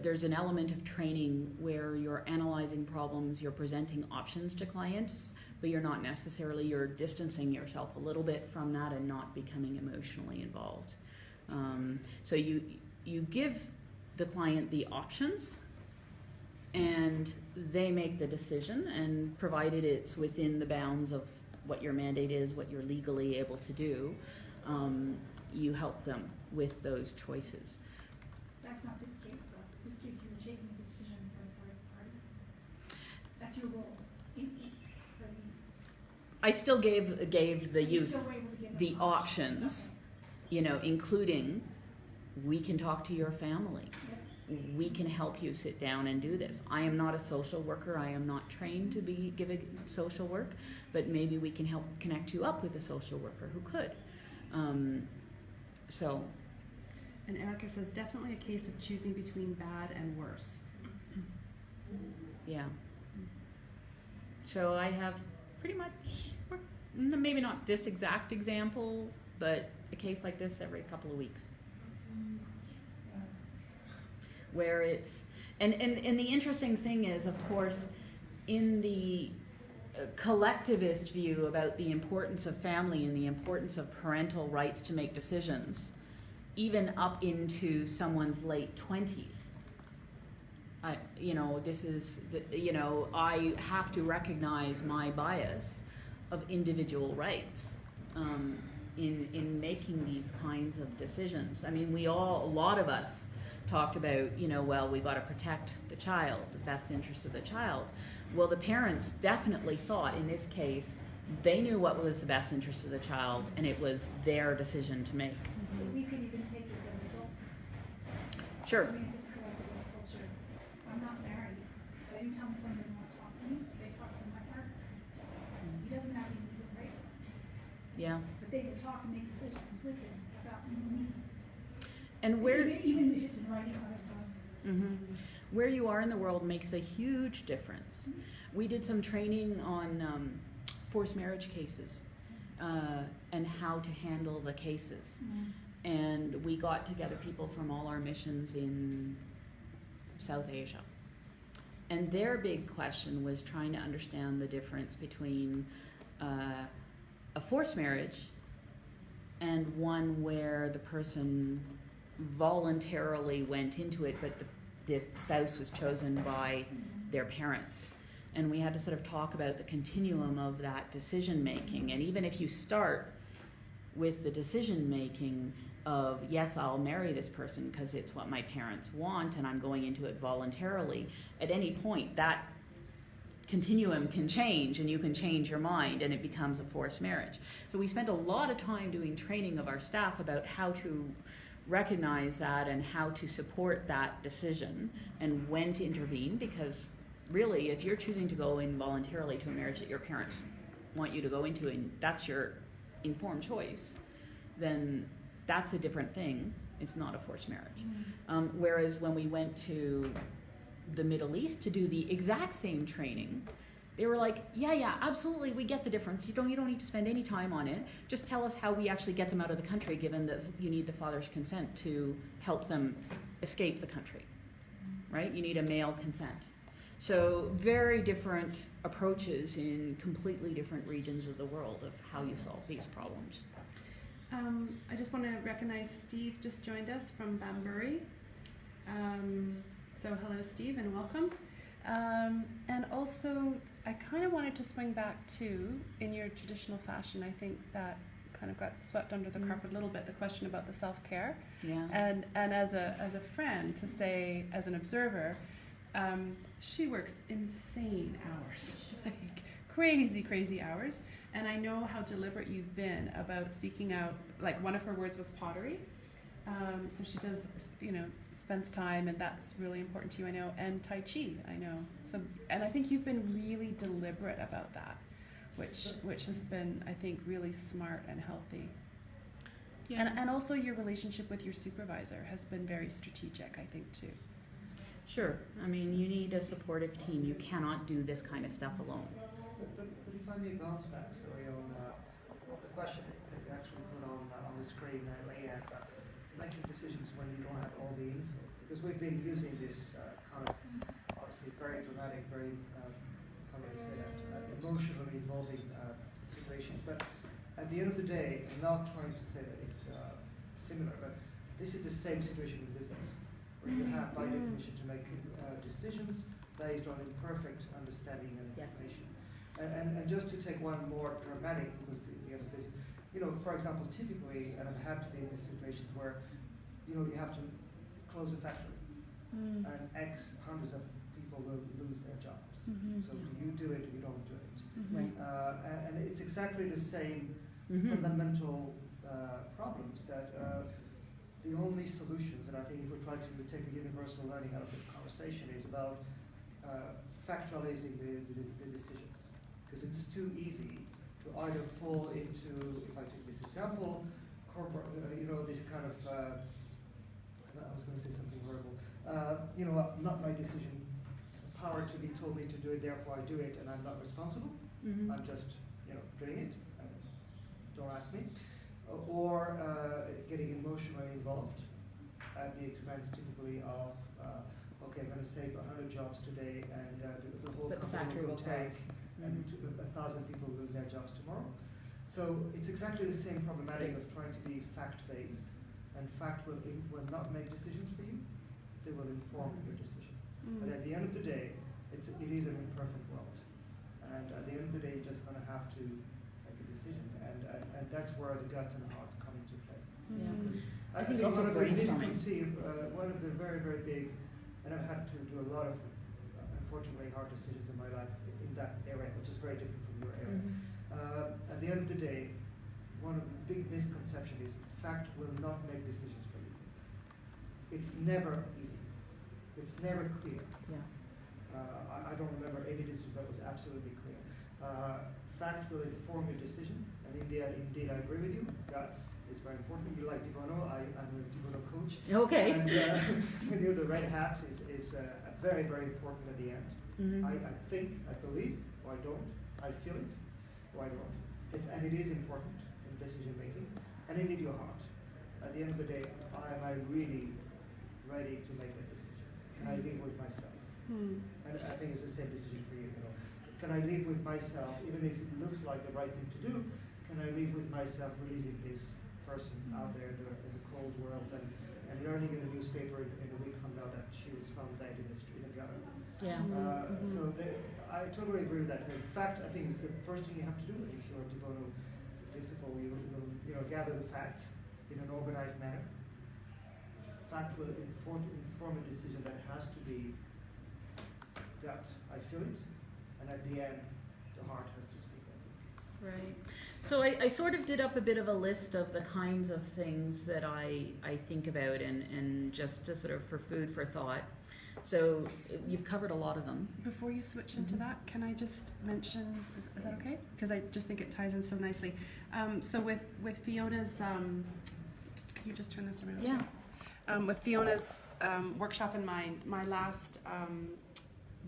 there's an element of training where you're analyzing problems, you're presenting options to clients, but you're distancing yourself a little bit from that and not becoming emotionally involved. So you give the client the options, and they make the decision, and provided it's within the bounds of what your mandate is, what you're legally able to do, you help them with those choices. That's not this case, though. This case, you're taking a decision for a third party. That's your role. I still gave the You youth still were able to give them the options, you know, including, we can talk to your family. We can help you sit down and do this. I am not a social worker. I am not trained to be giving social work, but maybe we can help connect you up with a social worker who could. So. And Erica says, definitely a case of choosing between bad and worse. Yeah. So I have pretty much, maybe not this exact example, but a case like this every couple of weeks. Where it's, and the interesting thing is, of course, in the collectivist view about the importance of family and the importance of parental rights to make decisions, even up into someone's late 20s, I have to recognize my bias of individual rights. in making these kinds of decisions. I mean, a lot of us talked about, well, we got to protect the child, the best interest of the child. Well, the parents definitely thought in this case they knew what was the best interest of the child, and it was their decision to make. We could even take this as adults. Sure. I mean, this culture. I'm not married, but anytime someone doesn't want to talk to me, they talk to my partner. He doesn't have any legal rights, Yeah. but they would talk and make decisions with him about me. And where Even if it's in writing on us. Mhm. Where you are in the world makes a huge difference. We did some training on forced marriage cases and how to handle the cases. And we got together people from all our missions in South Asia. And their big question was trying to understand the difference between a forced marriage and one where the person voluntarily went into it, but the spouse was chosen by their parents. And we had to sort of talk about the continuum of that decision making. And even if you start with the decision making of, yes, I'll marry this person because it's what my parents want and I'm going into it voluntarily, at any point that continuum can change and you can change your mind and it becomes a forced marriage. So we spent a lot of time doing training of our staff about how to recognize that and how to support that decision and when to intervene, because really if you're choosing to go in voluntarily to a marriage that your parents want you to go into and that's your informed choice, then that's a different thing. It's not a forced marriage. Whereas when we went to the Middle East to do the exact same training, they were like, yeah, absolutely, we get the difference. You don't need to spend any time on it. Just tell us how we actually get them out of the country, given that you need the father's consent to help them escape the country, right? You need a male consent. So very different approaches in completely different regions of the world of how you solve these problems. I just want to recognize Steve just joined us from Bamburi. So hello, Steve, and welcome. And also, I kind of wanted to swing back to, in your traditional fashion, I think that kind of got swept under the carpet a little bit, the question about the self-care. Yeah. And as a friend, to say, as an observer, she works insane hours, like crazy hours. And I know how deliberate you've been about seeking out, like one of her words was pottery. So she does, spends time, and that's really important to you, I know, and Tai Chi, I know. So, and I think you've been really deliberate about that, which has been, I think, really smart and healthy. Yeah. And also your relationship with your supervisor has been very strategic, I think, too. Sure. I mean, you need a supportive team. You cannot do this kind of stuff alone. But if I may bounce back, sorry, on the question that you actually put on the screen earlier, making decisions when you don't have all the info. Because we've been using this kind of, obviously, very dramatic, very, how do I say that, emotionally involving situations. But at the end of the day, I'm not trying to say that it's similar, but this is the same situation in business, where you have, by definition, to make decisions based on imperfect understanding and information. And just to take one more dramatic, because the other business, for example, typically, and I've had to be in these situations where, you have to close a factory, and X hundreds of people will lose their jobs. So do you do it or you don't do it? Right. And it's exactly the same fundamental problems that the only solutions, and I think if we try to take the universal learning out of the conversation, is about factualizing the decisions. Because it's too easy to either fall into, if I take this example, corporate, this kind of, I was going to say something horrible, not my decision, power to be told me to do it, therefore I do it, and I'm not responsible. I'm just, doing it, don't ask me. Or getting emotionally involved at the expense typically of, okay, I'm going to save 100 jobs today, and the whole company will tank, and 1,000 people lose their jobs tomorrow. So it's exactly the same problematic of trying to be fact-based, and fact will not make decisions for you, they will inform your decision. But at the end of the day, it is an imperfect world. And at the end of the day, you're just going to have to make a decision, and that's where the guts and the hearts come into play. Yeah. Because I think one also of the brainstorming. misconceived, one of the very, very big, and I've had to do a lot of, unfortunately, hard decisions in my life in that area, which is very different from your area. At the end of the day, one of the big misconceptions is fact will not make decisions for you. It's never easy. It's never clear. Yeah. I don't remember any decision that was absolutely clear. Fact will inform your decision, and indeed I agree with you. Guts is very important. You like Tibono, I'm a Tibono coach. Okay. And the red hat is very, very important at the end. I think, I believe, or I don't. I feel it, or I don't. And it is important in decision making, and indeed your heart. At the end of the day, am I really ready to make that decision? Can I live with myself? And I think it's the same decision for you. Can I live with myself, even if it looks like the right thing to do? Can I live with myself releasing this person out there in the cold world and learning in the newspaper in a week from now that she was found dead in the street of Uganda? Yeah. So I totally agree with that. In fact, I think it's the first thing you have to do if you're a Tibono disciple. You gather the facts in an organized manner. Fact will inform a decision that has to be gut. I feel it, and at the end, the heart has to speak. I think. Right. So I sort of did up a bit of a list of the kinds of things that I think about and just sort of for food for thought. So you've covered a lot of them. Before you switch into that, can I just mention, is that okay? Because I just think it ties in so nicely. So with Fiona's, can you just turn this around? Yeah. With Fiona's workshop in mind, my last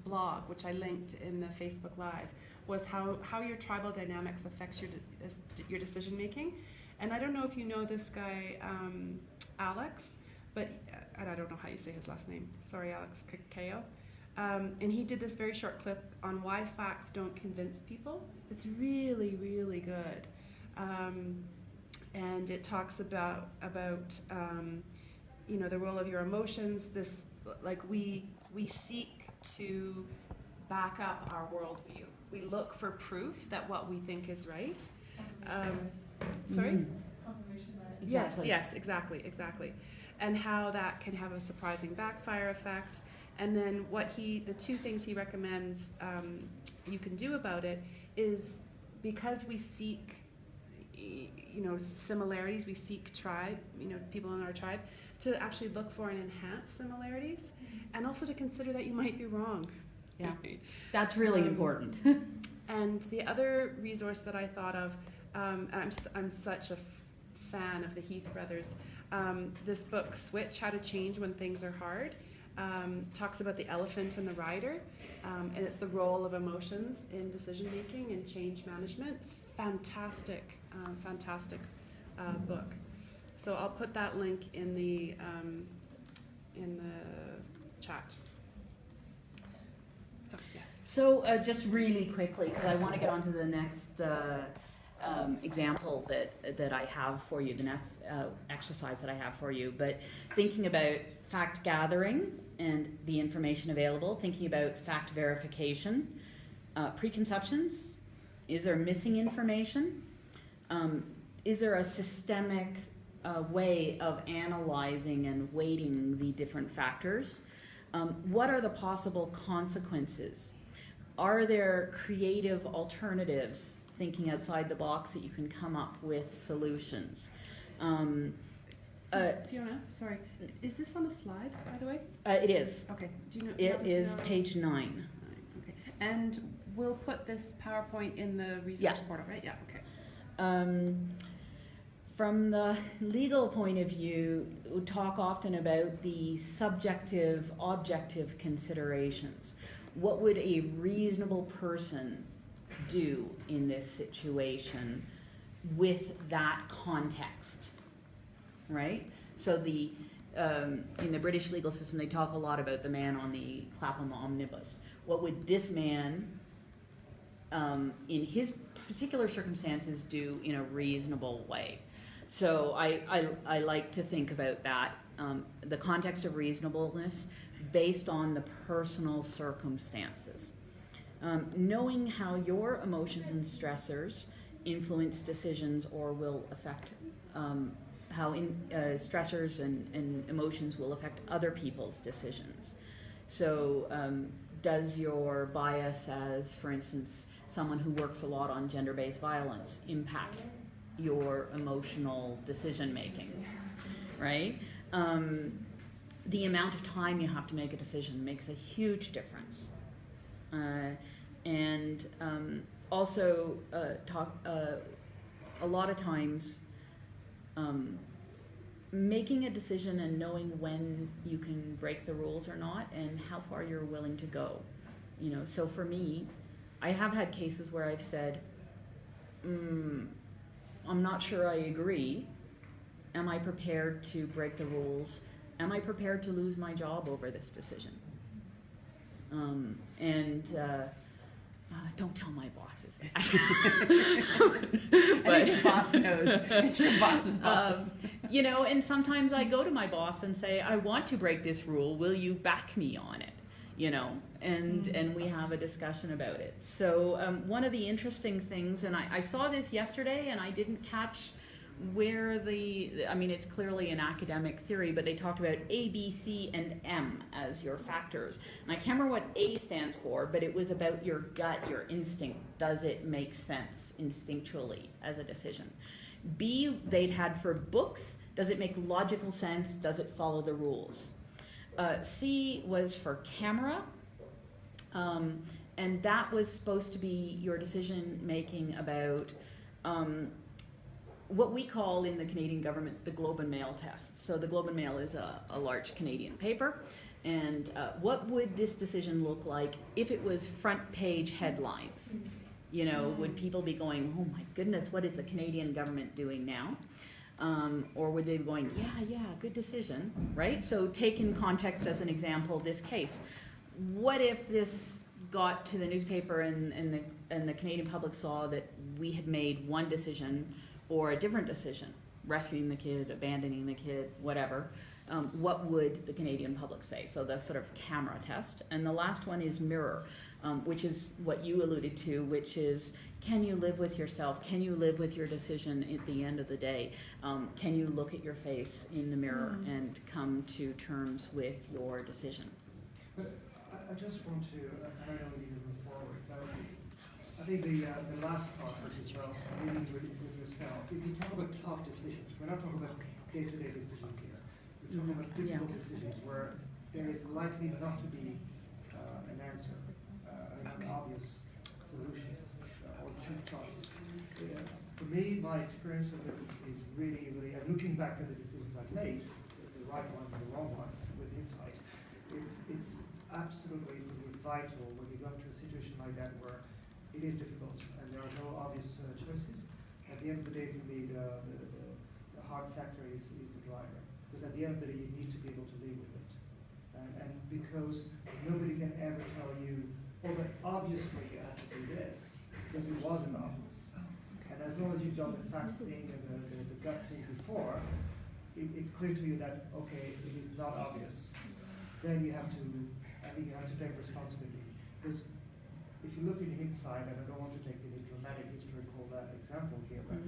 blog, which I linked in the Facebook Live, was how your tribal dynamics affects your decision making. And I don't know if you know this guy, Alex, but and I don't know how you say his last name. Sorry, Alex Kakeo. And he did this very short clip on why facts don't convince people. It's really, really good. And it talks about the role of your emotions. This, like, we seek to back up our worldview. We look for proof that what we think is right. Sorry? Confirmation bias. Exactly. Yes, exactly. And how that can have a surprising backfire effect. And then the two things he recommends you can do about it is, because we seek, similarities, we seek tribe, people in our tribe, to actually look for and enhance similarities, and also to consider that you might be wrong. Yeah, that's really important. And the other resource that I thought of, I'm such a fan of the Heath brothers. This book, Switch: How to Change When Things Are Hard, talks about the elephant and the rider, and it's the role of emotions in decision making and change management. It's fantastic book. So I'll put that link in the chat. So yes. So just really quickly, because I want to get on to the next example that I have for you, the next exercise that I have for you. But thinking about fact gathering and the information available, thinking about fact verification, preconceptions, is there missing information? Is there a systemic way of analyzing and weighting the different factors? What are the possible consequences? Are there creative alternatives, thinking outside the box, that you can come up with solutions? Fiona, sorry, is this on the slide, by the way? It is. Okay. Do you know? It is page 9. Okay. And we'll put this PowerPoint in the resource portal, right? Yeah. Okay. From the legal point of view, we talk often about the subjective, objective considerations. What would a reasonable person do in this situation with that context, right? So in the British legal system, they talk a lot about the man on the Clapham omnibus. What would this man, in his particular circumstances, do in a reasonable way? So I like to think about that, the context of reasonableness based on the personal circumstances. Knowing how your emotions and stressors influence decisions or will affect how stressors and emotions will affect other people's decisions. So does your bias as, for instance, someone who works a lot on gender-based violence impact your emotional decision making, right? The amount of time you have to make a decision makes a huge difference. Also a lot of times making a decision and knowing when you can break the rules or not and how far you're willing to go. You know, so for me, I have had cases where I've said, I'm not sure I agree. Am I prepared to break the rules? Am I prepared to lose my job over this decision? Don't tell my bosses that. But I think your boss knows. It's your boss's boss. You know, and sometimes I go to my boss and say, I want to break this rule. Will you back me on it? You know, and we have a discussion about it. So one of the interesting things, and I saw this yesterday, and I didn't catch where I mean, it's clearly an academic theory, but they talked about A, B, C, and M as your factors. And I can't remember what A stands for, but it was about your gut, your instinct. Does it make sense instinctually as a decision? B, they'd had for books. Does it make logical sense? Does it follow the rules? C was for camera. And that was supposed to be your decision making about what we call in the Canadian government the Globe and Mail test. So the Globe and Mail is a large Canadian paper. And what would this decision look like if it was front page headlines? You know, would people be going, oh my goodness, what is the Canadian government doing now? Or would they be going, yeah, good decision, right? So take in context as an example this case. What if this got to the newspaper and the Canadian public saw that we had made one decision or a different decision, rescuing the kid, abandoning the kid, whatever, what would the Canadian public say? So the sort of camera test. And the last one is mirror, which is what you alluded to, which is, can you live with yourself? Can you live with your decision at the end of the day? Can you look at your face in the mirror and come to terms with your decision? But I just want to, and I know we need to move forward, but I think the last part, which is about dealing with yourself, if you talk about tough decisions, we're not talking about day-to-day decisions here. We're talking about difficult decisions where there is likely not to be an answer, obvious solutions or cheap choice. For me, my experience of it is really, and looking back at the decisions I've made, the right ones and the wrong ones with insight, it's absolutely vital when you go to a situation like that where it is difficult and there are no obvious choices. At the end of the day, for me, the hard factor is the driver. Because at the end of the day, you need to be able to live with it. And because nobody can ever tell you, oh, but obviously you have to do this, because it wasn't obvious. And as long as you've done the fact thing and the gut thing before, it's clear to you that, okay, it is not obvious. Then you have to take responsibility. Because if you look in hindsight, and I don't want to take any dramatic historical example here, but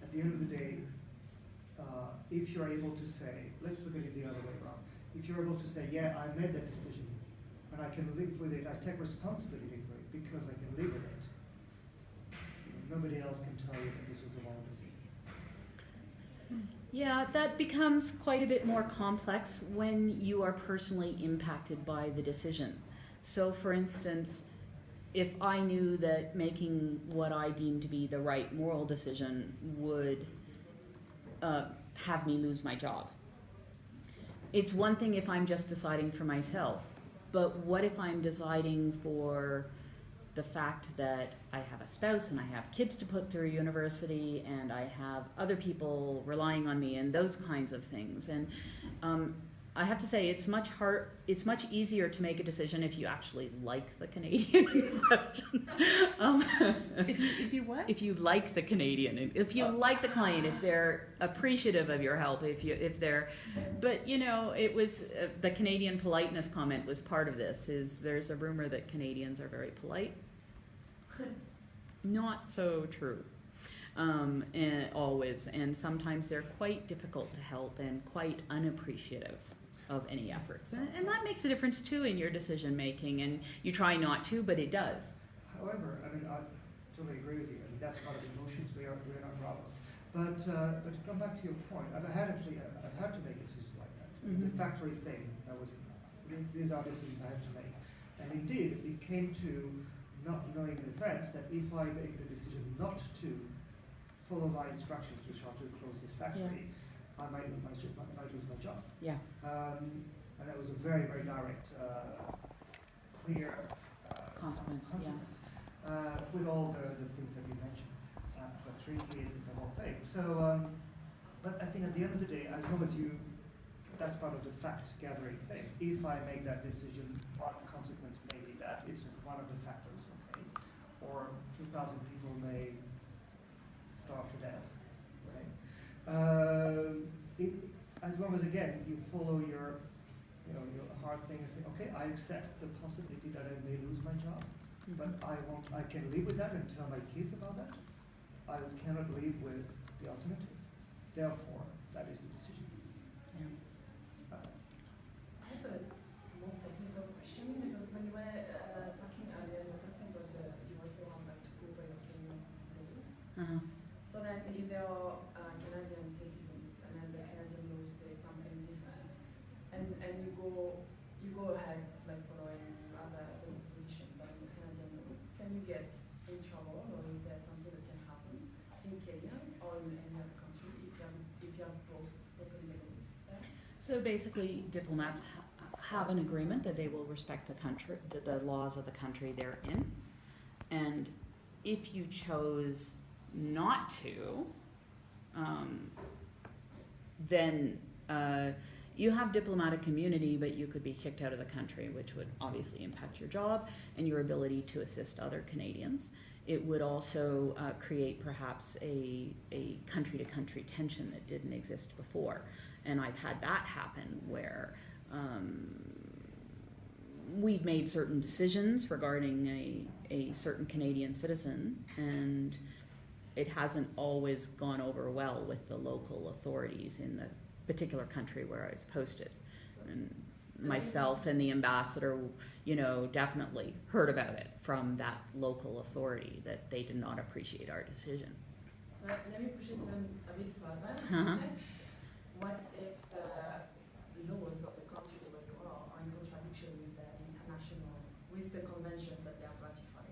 at the end of the day, if you're able to say, let's look at it the other way around. If you're able to say, yeah, I made that decision, and I can live with it, I take responsibility for it because I can live with it. Nobody else can tell you that this was the wrong decision. Yeah, that becomes quite a bit more complex when you are personally impacted by the decision. So, for instance, if I knew that making what I deemed to be the right moral decision would have me lose my job. It's one thing if I'm just deciding for myself, but what if I'm deciding for the fact that I have a spouse and I have kids to put through university and I have other people relying on me and those kinds of things. And I have to say it's much easier to make a decision if you actually like the Canadian in question. If you what? If you like the Canadian, if you like the client, if they're appreciative of your help, but you know, it was the Canadian politeness comment was part of this. There's a rumor that Canadians are very polite. not so true. And always, and sometimes they're quite difficult to help and quite unappreciative of any efforts, and that makes a difference too in your decision making. And you try not to, but it does. However, I mean, I totally agree with you. I mean, that's part of emotions. We're not robots. But to come back to your point, I've had to make decisions like that. Mm-hmm. The factory thing, these are decisions I have to make. And indeed, it came to not knowing in advance that if I make the decision not to follow my instructions, which are to close this factory, I might lose my job. Yeah. And that was a very, very direct, clear Consequence, with all the things that you mentioned. I've got 3 kids and the whole thing. So, but I think at the end of the day, as long as that's part of the fact gathering thing. If I make that decision, one consequence may be that it's one of the factors, okay? Or 2,000 people may starve to death, right? As long as, again, you follow your hard thing and say, okay, I accept the possibility that I may lose my job, but I can live with that and tell my kids about that. I cannot live with the alternative. Therefore, that is the decision. I have a more technical question, because when you were talking earlier, you were talking about you were saying like to go by your Kenyan laws. So then if there are Canadian citizens and then the Canadian laws say something different, and you go ahead like following other dispositions that in the Canadian law, can you get in trouble, or is there something that can happen in Kenya or in any other country if you have broken the laws there? So basically, diplomats have an agreement that they will respect the laws of the country they're in, and if you chose not to, then you have diplomatic immunity, but you could be kicked out of the country, which would obviously impact your job and your ability to assist other Canadians. It would also create perhaps a country-to-country tension that didn't exist before. And I've had that happen where we've made certain decisions regarding a certain Canadian citizen, and it hasn't always gone over well with the local authorities in the particular country where I was posted. And myself and the ambassador, definitely heard about it from that local authority, that they did not appreciate our decision. Let me push it even a bit further. What if the laws of the country where you are in contradiction with the conventions that they have ratified?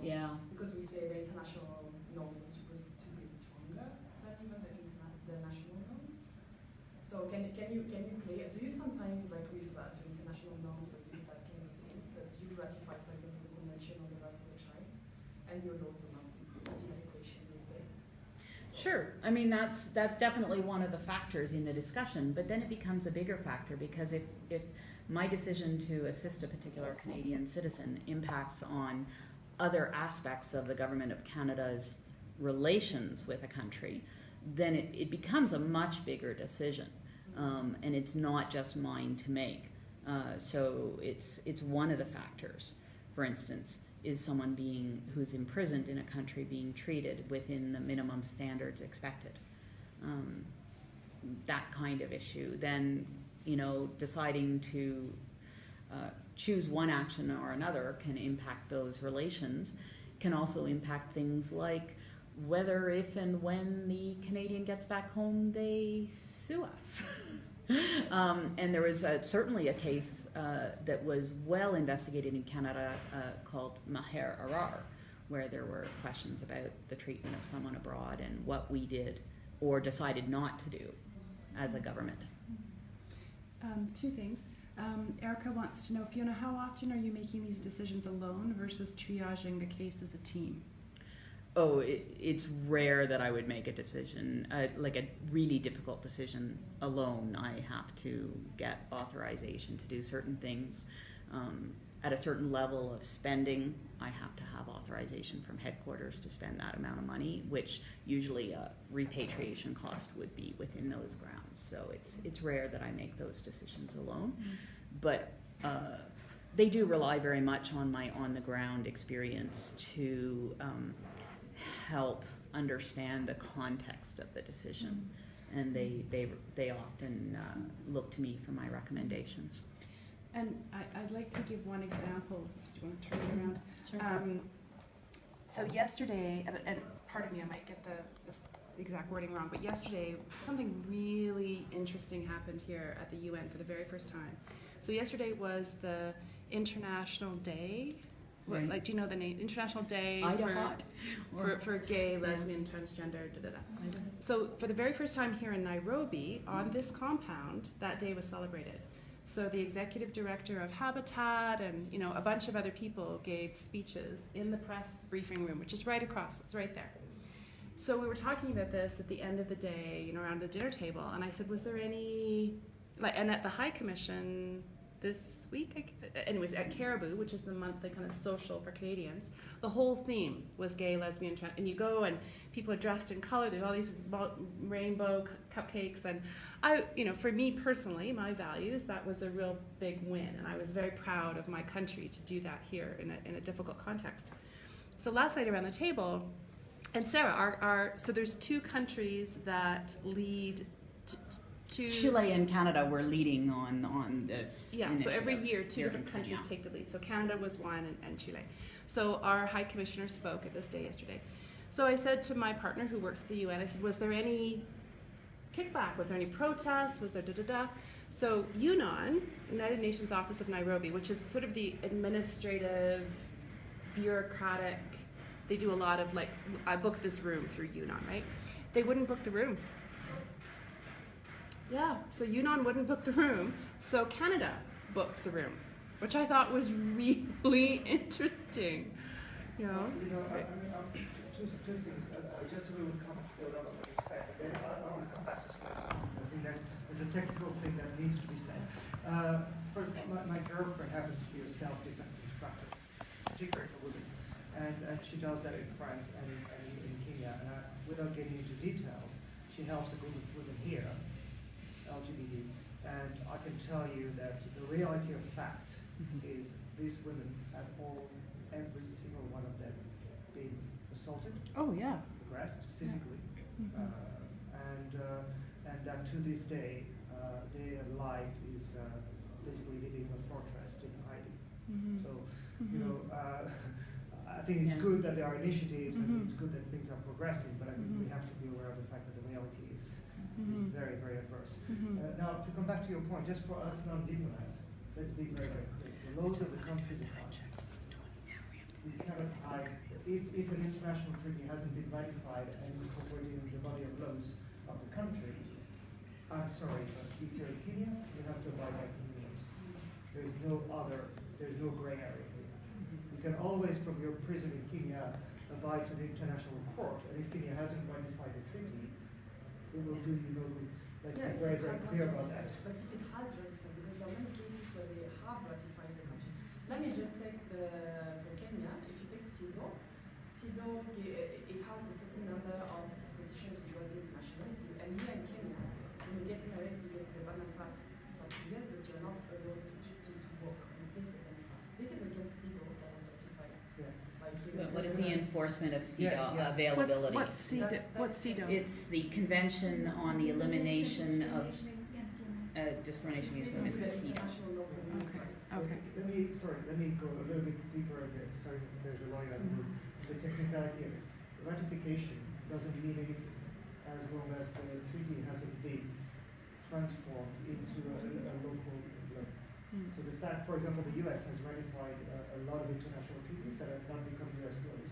Yeah. Because we say the international norms are supposed to be stronger than even the national norms. So can you play? Do you sometimes like refer to international norms or use that kind of things that you ratify, for example, the Convention on the Rights of the Child, and your laws are not in equation with this? Sure. I mean, that's definitely one of the factors in the discussion, but then it becomes a bigger factor, because if my decision to assist a particular Canadian citizen impacts on other aspects of the government of Canada's relations with a country, then it becomes a much bigger decision, and it's not just mine to make. So it's one of the factors. For instance, is someone who's imprisoned in a country being treated within the minimum standards expected? That kind of issue. Then, deciding to choose one action or another can impact those relations, can also impact things like whether, if, and when the Canadian gets back home, they sue us. And there was certainly a case that was well investigated in Canada called Maher Arar, where there were questions about the treatment of someone abroad and what we did or decided not to do as a government. 2 things. Erica wants to know, Fiona, how often are you making these decisions alone versus triaging the case as a team? Oh, it's rare that I would make a decision, like a really difficult decision alone. I have to get authorization to do certain things. At a certain level of spending, I have to have authorization from headquarters to spend that amount of money, which usually a repatriation cost would be within those grounds. So it's rare that I make those decisions alone. But they do rely very much on my on-the-ground experience to help understand the context of the decision, and they often look to me for my recommendations. And I'd like to give one example. Do you want to turn it around? Sure. So yesterday, and pardon me, I might get the exact wording wrong, but yesterday something really interesting happened here at the UN for the very first time. So yesterday was the International Day. What, Right. like, do you know the name? International Day for gay, lesbian, transgender, da da da. So for the very first time here in Nairobi, on this compound, that day was celebrated. So the executive director of Habitat and a bunch of other people gave speeches in the press briefing room, which is right across. It's right there. So we were talking about this at the end of the day, around the dinner table, and I said, was there any, and at the High Commission this week, anyways, at Caribou, which is the monthly kind of social for Canadians, the whole theme was gay, lesbian, trans, and you go and people are dressed in color, there's all these rainbow cupcakes, and for me personally, my values, that was a real big win, and I was very proud of my country to do that here in a difficult context. So last night around the table, and Sarah, so there's two countries that lead to Chile and Canada were leading on this. Yeah, so initiative every year, two here different in countries Kenya. take the lead. So Canada was one, and Chile. So our High Commissioner spoke at this day yesterday. So I said to my partner who works at the UN, I said, was there any kickback? Was there any protest? Was there da-da-da? So UNON, United Nations Office of Nairobi, which is sort of the administrative, bureaucratic, they do a lot of I booked this room through UNON, right? They wouldn't book the room. Yeah, so UNON wouldn't book the room, so Canada booked the room, which I thought was really interesting. Two things. Just a little comment to build on what you said. Then I want to come back to skills. I think that there's a technical thing that needs to be said. First, my girlfriend happens to be a self-defense instructor, particularly for women, and she does that in France and in Kenya. And without getting into details, she helps a group of women here, LGBT, and I can tell you that the reality of fact is these women have every single one of them been assaulted, Oh yeah. harassed physically, and that to this day their life is basically living in a fortress in hiding. So I think it's good that there are initiatives and it's good that things are progressing, but I think we have to be aware of the fact that the reality is very, very adverse. Now, to come back to your point, just for us non-diplomats, let's be very, very clear. The laws of the countries are we cannot hide. If an international treaty hasn't been ratified and incorporated in the body of laws of the country, I'm sorry, but if you're in Kenya, you have to abide by Kenyan laws. There's no gray area here. You can always, from your prison in Kenya, abide to the international court, and if Kenya hasn't ratified the treaty, it will do you no good. Let's be very, very clear about that. But if it has ratified, because there are many cases where they have ratified the constitution. Let me just take for Kenya, if you take SIDO, it has a certain number of dispositions regarding nationality, and here in Kenya, when you get married, you get the banana pass for 2 years, but you're not allowed to work with this dependent pass. This is against SIDO that was ratified by Kenya. What is the enforcement of CEDAW availability? What's CEDAW? It's the Convention on the Elimination of Discrimination Against Women, CEDAW. Okay. Let me go a little bit deeper in there. Sorry, there's a lawyer in the room. The technicality of it. Ratification doesn't mean anything as long as the treaty hasn't been transformed into a local law. So the fact, for example, the US has ratified a lot of international treaties that have not become US laws.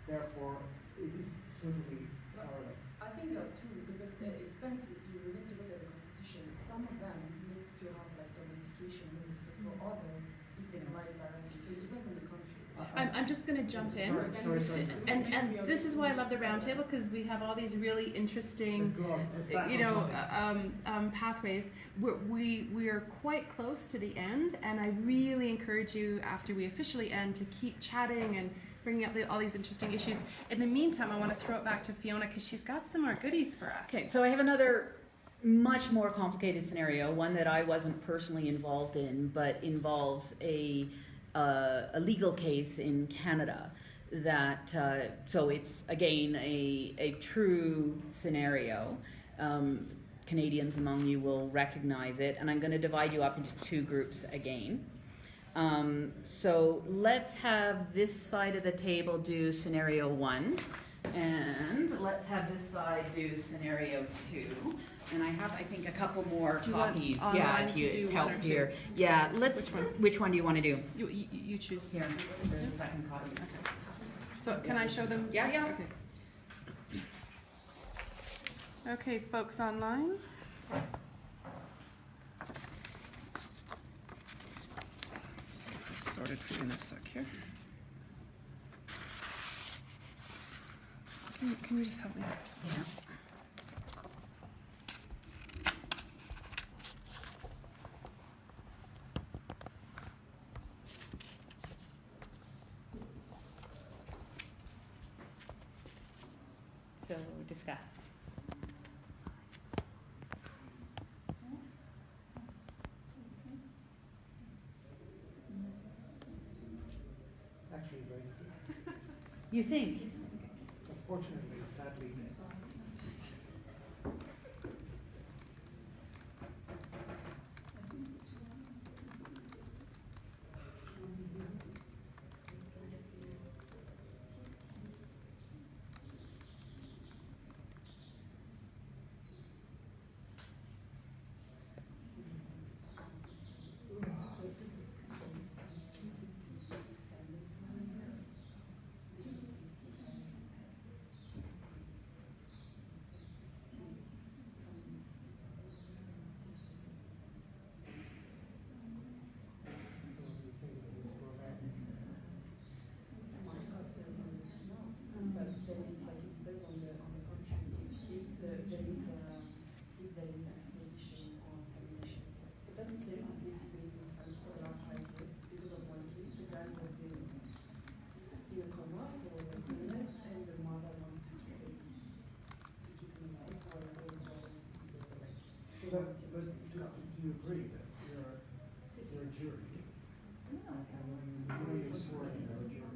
Therefore, it is totally powerless. I think there are two, because it depends, you need to look at the constitution. Some of them needs to have domestication rules, but for others, it applies directly. So it depends on the country. I'm just going to jump in. Sorry. And this is why I love the roundtable, because we have all these really interesting, pathways. We are quite close to the end, and I really encourage you, after we officially end, to keep chatting and bringing up all these interesting issues. In the meantime, I want to throw it back to Fiona, because she's got some more goodies for us. Okay, so I have another much more complicated scenario, one that I wasn't personally involved in, but involves a legal case in Canada that, so it's again a true scenario. Canadians among you will recognize it, and I'm going to divide you up into two groups again. So let's have this side of the table do scenario 1, and let's have this side do scenario 2. And I have, I think, a couple more copies. Yeah, if you, it's help here. Yeah, let's. Which one do you want to do? You choose. Here, there's a second copy. So can I show them? Yeah, yeah. Okay, folks online. Sorted for you in a sec here. Can you just help me? Yeah. So discuss. Actually, very good. You think? Unfortunately, sadly, yes. But do you agree that you're a jury? And when you're sworn in as a jury,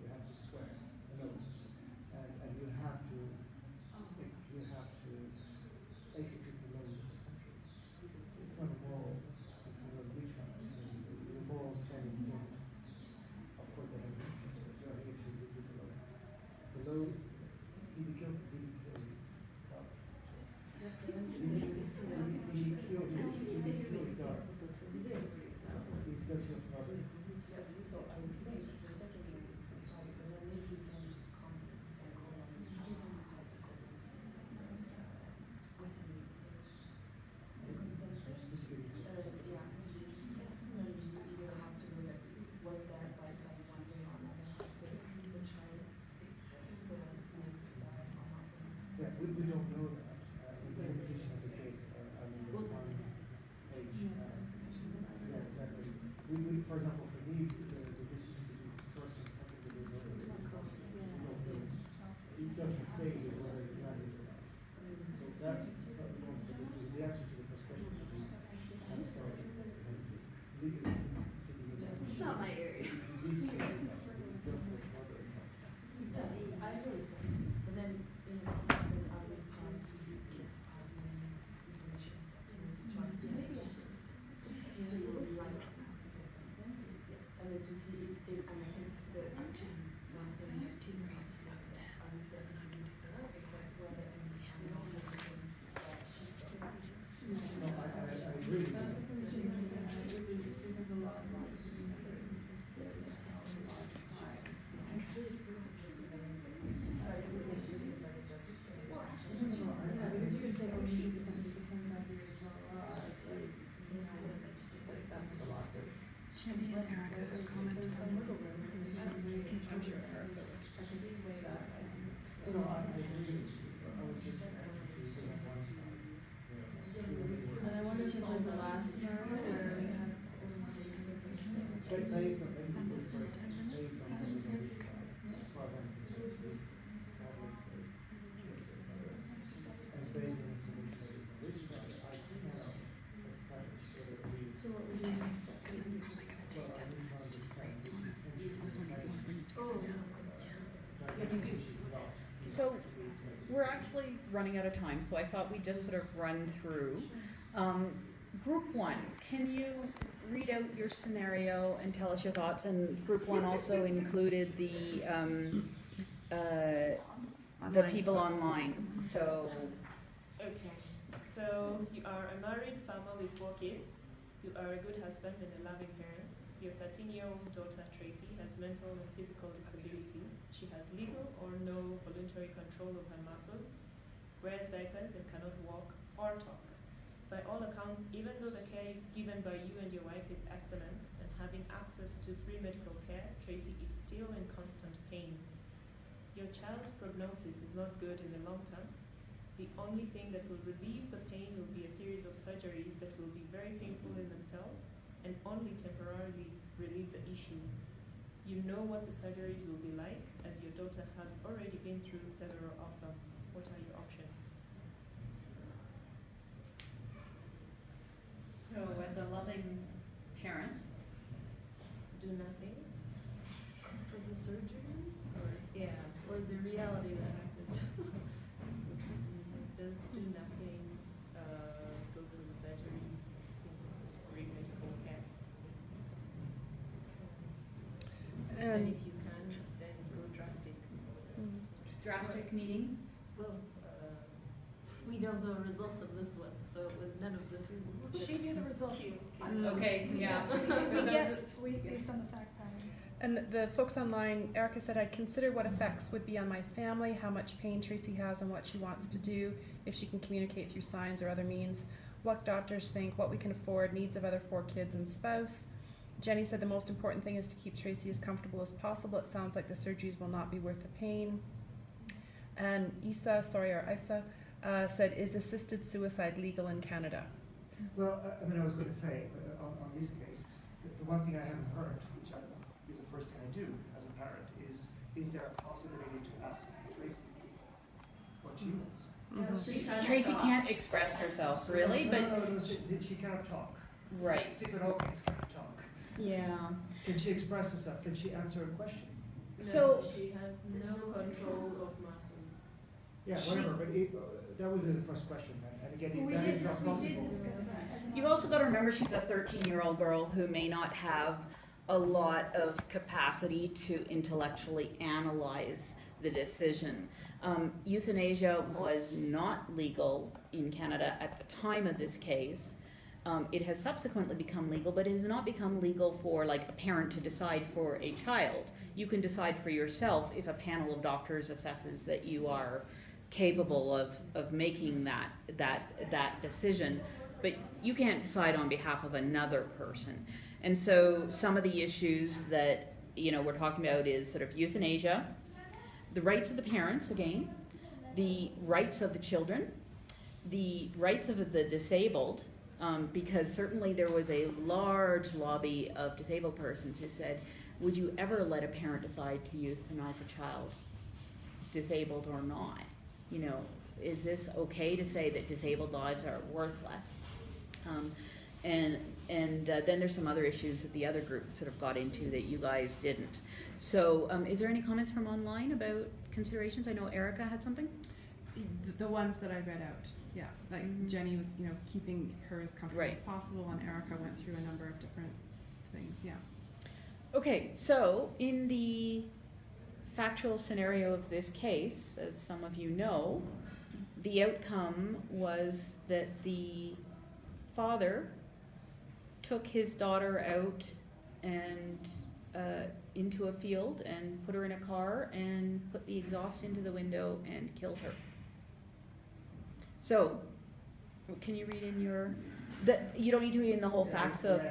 you have to swear an oath, and you have to execute the laws of the country. It's not a moral, it's not a breach of the moral standing don't. Of course, they have issues, but you are here to execute the law. The law is a guilty deed for his father. Yeah, we don't know that. The repetition of the case, I mean, on page, yeah, exactly. We, for example, for me, the decision to be first and second degree murder is impossible. We don't know. It doesn't say whether it's valid or not. So that, the answer to the first question would be, I'm sorry, legally speaking, It's not my area. it's guilty of murder. I agree, but then in the context I would try to get as many information as possible to try to make it to write the sentence and then to see if it, and I think the actually something I would definitely need to us if that's where the No, I agree. Just because a lot of lives in there is necessary and how a lot of time. Yeah, because you could say, oh, you should be sentenced for 25 years, blah, blah, blah. It's like, you know, just like that's what the law says. Jenny and Erica have commented There's some on this. wiggle room, and there's some way in terms of her, so I could sway that, I think it's. No, I agree with you, but I was just reacting to the one side. And I wonder if it's like the last scenario where we had. Based on based on the side, as far as I'm concerned, this sadly say, and based on the solution that is running out of time, so I thought we'd just sort of run through. Group 1, can you read out your scenario and tell us your thoughts? And Group 1 also included the people online. So. Okay, so you are a married farmer with 4 kids. You are a good husband and a loving parent. Your 13-year-old daughter, Tracy, has mental and physical disabilities. She has little or no voluntary control of her muscles, wears diapers, and cannot walk or talk. By all accounts, even though the care given by you and your wife is excellent and having access to free medical care, Tracy is still in constant pain. Your child's prognosis is not good in the long term. The only thing that will relieve the pain will be a series of surgeries that will be very painful in themselves and only temporarily relieve the issue. You know what the surgeries will be like, as your daughter has already been through several of them. What are your options? So, as a loving parent, Do nothing? For the surgeries, or Yeah. or the reality that happened. Just do nothing, go through the surgeries since it's free medical care. And if you can, then go drastic. drastic meaning? Well, we know the results of this one, so it was none of the two. She knew the results. Okay, yeah. We guessed based on the fact pattern. And the folks online, Erica said, I'd consider what effects would be on my family, how much pain Tracy has and what she wants to do, if she can communicate through signs or other means, what doctors think, what we can afford, needs of other 4 kids and spouse. Jenny said the most important thing is to keep Tracy as comfortable as possible. It sounds like the surgeries will not be worth the pain. And Isa said, is assisted suicide legal in Canada? Well, I mean, I was going to say, on this case, the one thing I haven't heard, which is the first thing I do as a parent, is there a possibility to ask Tracy what she wants? Mm-hmm. Tracy can't express herself, really, No, but she can't talk. right. Stephen Hawkins can't talk. Yeah. Can she express herself? Can she answer a question? So- she has no control of muscles. Yeah, whatever, but that would be the first question then. And again, We that did is not possible. discuss that. As an You've also got to remember she's a 13-year-old girl who may not have a lot of capacity to intellectually analyze the decision. Euthanasia was not legal in Canada at the time of this case. It has subsequently become legal, but it has not become legal for like a parent to decide for a child. You can decide for yourself if a panel of doctors assesses that you are capable of making that decision, but you can't decide on behalf of another person. And so some of the issues that we're talking about is sort of euthanasia, the rights of the parents again, the rights of the children, the rights of the disabled, because certainly there was a large lobby of disabled persons who said, would you ever let a parent decide to euthanize a child, disabled or not? Is this okay to say that disabled lives are worthless? And then there's some other issues that the other group sort of got into that you guys didn't. So is there any comments from online about considerations? I know Erica had something. The ones that I read out, yeah. Like Jenny was, keeping her as comfortable Right. as possible, and Erica went through a number of different things, yeah. Okay, so in the factual scenario of this case, as some of you know, the outcome was that the father took his daughter out and into a field and put her in a car and put the exhaust into the window and killed her. So, can you read in you don't need to read in the whole facts of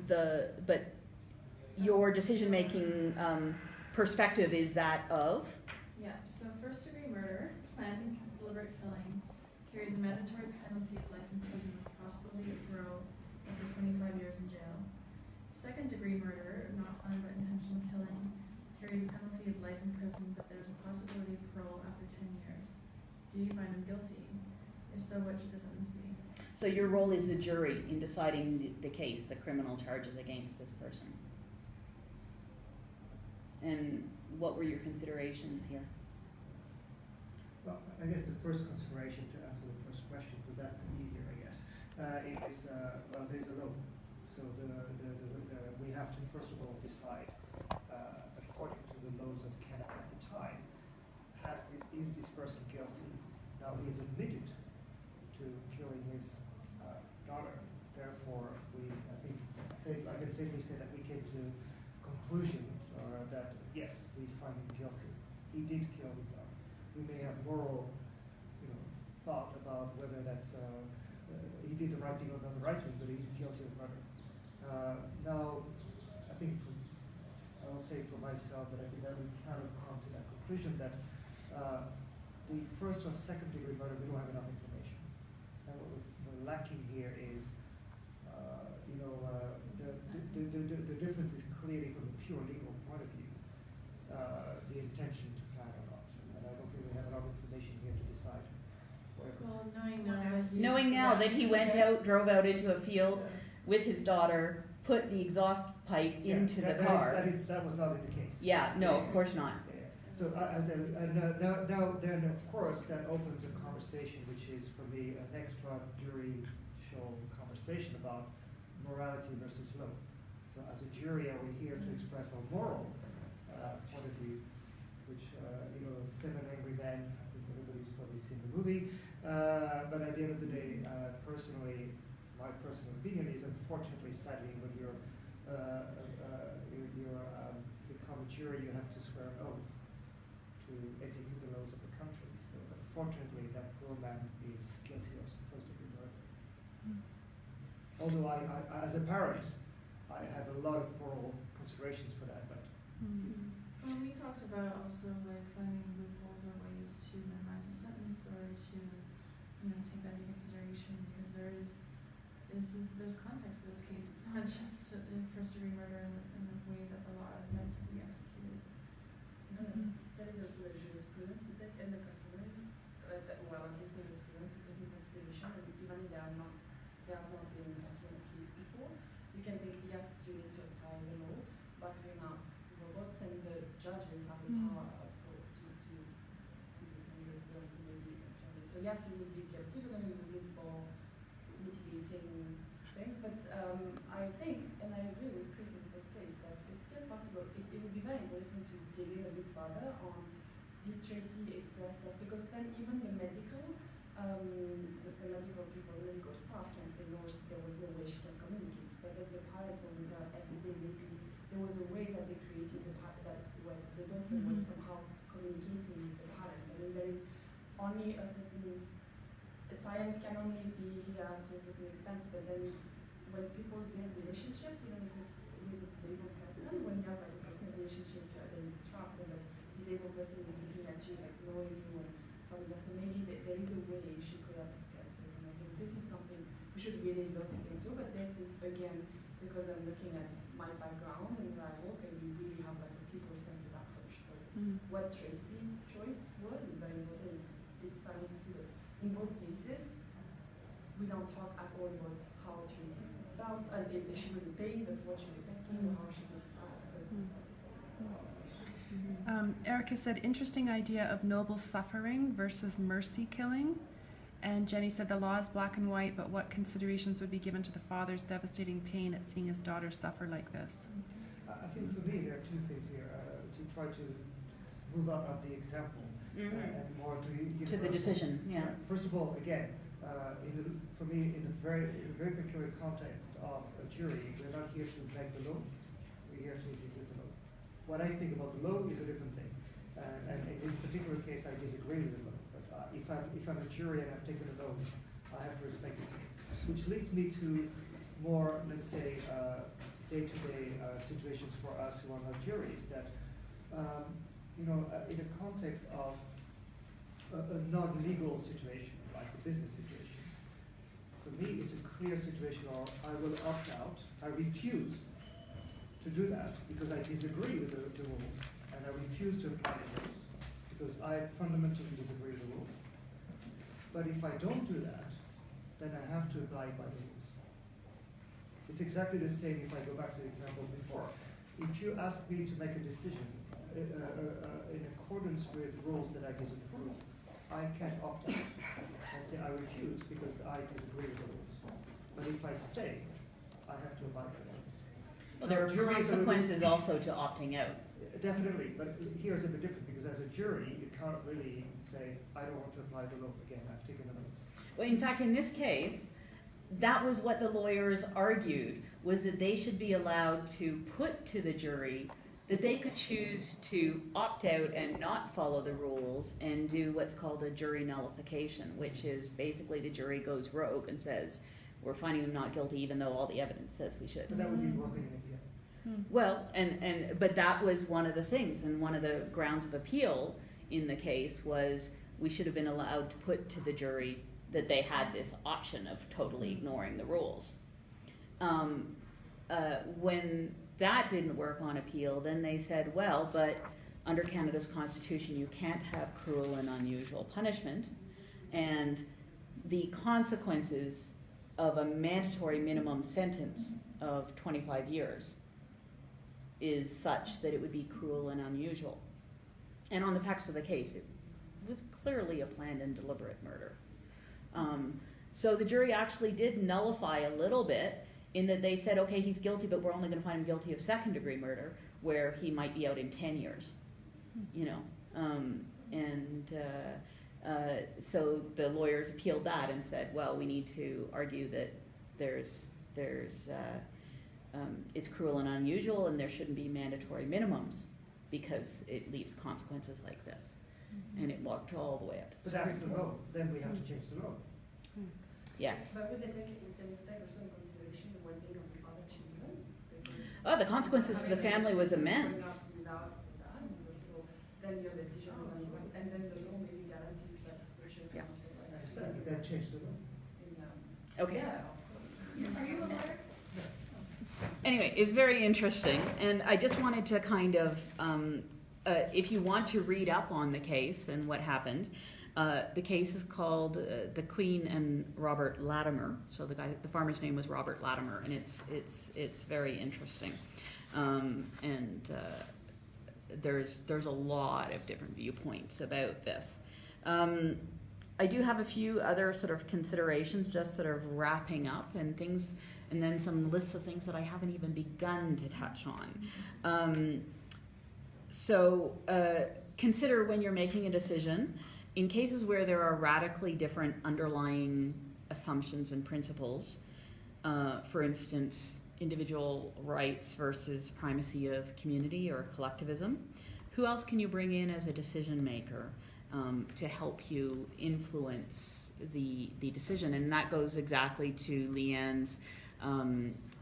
but your decision-making perspective is that of? Yeah, so first-degree murder, planned and deliberate killing, carries a mandatory penalty of life in prison with possibility of parole after 25 years in jail. Second-degree murder, not planned but intentional killing, carries a penalty of life in prison, but there's a possibility of parole after 10 years. Do you find him guilty? If so, what should the sentence be? So your role is the jury in deciding the case, the criminal charges against this person. And what were your considerations here? Well, I guess the first consideration to answer the first question, but that's easier, I guess, is, well, there's a law. So we have to first of all decide, according to the laws of Canada at the time, is this person guilty? Now he's admitted to killing his daughter. Therefore, I can safely say that we came to the conclusion that yes, we find him guilty. He did kill his daughter. We may have moral, thought about whether that's he did the right thing or not the right thing, but he's guilty of murder. Now, I think I won't say for myself, but I think that we kind of come to that conclusion that the first or second degree murder, we don't have enough information. And what we're lacking here is, the difference is clearly from a pure legal point of view, the intention to plan or not. And I don't think we have enough information here to decide whether. Well, knowing Knowing now that he went out, drove out into a field with his daughter, put the exhaust pipe into the car. That was not in the case. Yeah, no, of course not. Yeah. So now then of course that opens a conversation which is for me an extra jury-show conversation about morality versus law. So as a jury, are we here to express our moral point of view, which Seven Angry Men, I think everybody's probably seen the movie, but at the end of the day, personally, my personal opinion is, unfortunately, sadly, when you're become a jury, you have to swear an oath to execute the laws of the country. So unfortunately, that poor man is guilty of first-degree murder. Although I, as a parent, I have a lot of moral considerations for that, but. Well, we talked about also like finding loopholes or ways to minimize a sentence or to, take that into consideration because there's context to this case. It's not just a first-degree murder in the way that the law is meant to be executed. There is also the jurisprudence to take and the customary, well, at least the jurisprudence to take in consideration, and even if there has not been a case before, you can think, yes, you need to apply the law, but we're not robots, and the judges have the power also to do some jurisprudence, and maybe you can apply this. So yes, you will be guilty, but then you will look for mitigating things, but I think, and I agree with Chris in the first place, that it's still possible. It would be very interesting to dig in a bit further on did Tracy express that, because then even the medical people, the medical staff can say no, there was no way she can communicate, but then the parents on the every day, maybe there was a way that they created the daughter was somehow communicating with the parents. I mean, there is only a certain, science can only be here to a certain extent, but then when people build relationships, even if it's with a disabled person, when you have like a personal relationship, there is a trust, and that disabled person is looking at you, like knowing you and following you. So maybe there is a way she could have expressed it, and I think this is something we should really look into. But this is again because I'm looking at my background and where I work, and we really have like a people-centered approach. So what Tracy's choice was is very important. It's funny to see that in both cases, we don't talk at all about how Tracy felt, and if she was in pain, but what she was thinking, or how she would express herself. Erica said, interesting idea of noble suffering versus mercy killing. And Jenny said, the law is black and white, but what considerations would be given to the father's devastating pain at seeing his daughter suffer like this? I think for me, there are two things here. To try to move out of the example and more to the decision, yeah. First of all, again, for me, in a very peculiar context of a jury, we're not here to make the law, we're here to execute the law. What I think about the law is a different thing. And in this particular case, I disagree with the law. But if I'm a jury and I've taken a law, I have to respect it. Which leads me to more, let's say, day-to-day situations for us who are not juries, that, in the context of a non-legal situation, like a business situation, for me, it's a clear situation, or I will opt out. I refuse to do that because I disagree with the rules, and I refuse to apply the rules because I fundamentally disagree with the rules. But if I don't do that, then I have to abide by the rules. It's exactly the same if I go back to the example before. If you ask me to make a decision in accordance with rules that I disapprove, I can't opt out and say I refuse because I disagree with the rules. But if I stay, I have to abide by the rules. Well, there are Juries consequences also to opting out. Definitely, but here's a bit different because as a jury, you can't really say, I don't want to apply the law again, I've taken the notes. Well, in fact, in this case, that was what the lawyers argued, was that they should be allowed to put to the jury that they could choose to opt out and not follow the rules and do what's called a jury nullification, which is basically the jury goes rogue and says, we're finding them not guilty even though all the evidence says we should. But that would be blocking an appeal. Well, but that was one of the things, and one of the grounds of appeal in the case was we should have been allowed to put to the jury that they had this option of totally ignoring the rules. When that didn't work on appeal, then they said, well, but under Canada's Constitution you can't have cruel and unusual punishment, and the consequences of a mandatory minimum sentence of 25 years is such that it would be cruel and unusual. And on the facts of the case, it was clearly a planned and deliberate murder. So the jury actually did nullify a little bit in that they said, okay, he's guilty, but we're only going to find him guilty of second-degree murder, where he might be out in 10 years, you know. So the lawyers appealed that and said, well, we need to argue that it's cruel and unusual and there shouldn't be mandatory minimums because it leaves consequences like this. And it walked all the way up to But that's the law, then we have to change the law. Yes. But can you take also in consideration the well-being of the other children? Oh, the consequences to the family was immense. Without that, so then your decision is unequal, and then the law maybe guarantees that the children Yeah. I understand, but then change the law. Okay. Yeah, of course. Are you a lawyer? Anyway, it's very interesting, and I just wanted to kind of, if you want to read up on the case and what happened, the case is called The Queen and Robert Latimer. So the farmer's name was Robert Latimer, and it's very interesting, there's a lot of different viewpoints about this. I do have a few other sort of considerations, just sort of wrapping up and things, and then some lists of things that I haven't even begun to touch on. Consider when you're making a decision, in cases where there are radically different underlying assumptions and principles, for instance, individual rights versus primacy of community or collectivism, who else can you bring in as a decision maker to help you influence the decision? And that goes exactly to Leanne's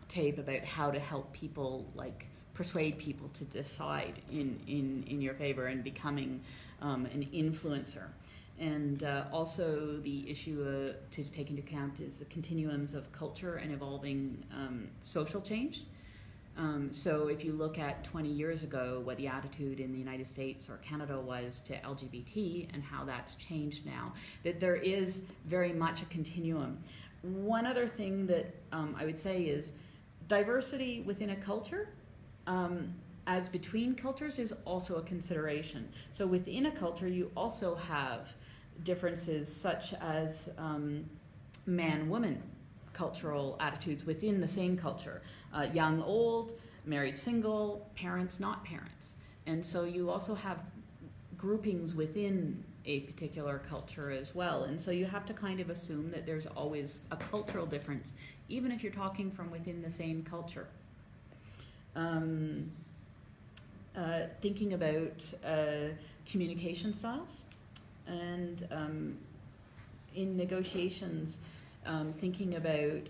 tape about how to help people, like persuade people to decide in your favor and becoming an influencer. And also the issue to take into account is the continuums of culture and evolving social change. So if you look at 20 years ago, what the attitude in the United States or Canada was to LGBT and how that's changed now, that there is very much a continuum. One other thing that I would say is diversity within a culture, as between cultures, is also a consideration. So within a culture, you also have differences such as man-woman cultural attitudes within the same culture. Young, old, married, single, parents, not parents. And so you also have groupings within a particular culture as well. And so you have to kind of assume that there's always a cultural difference, even if you're talking from within the same culture. Thinking about communication styles, and in negotiations, thinking about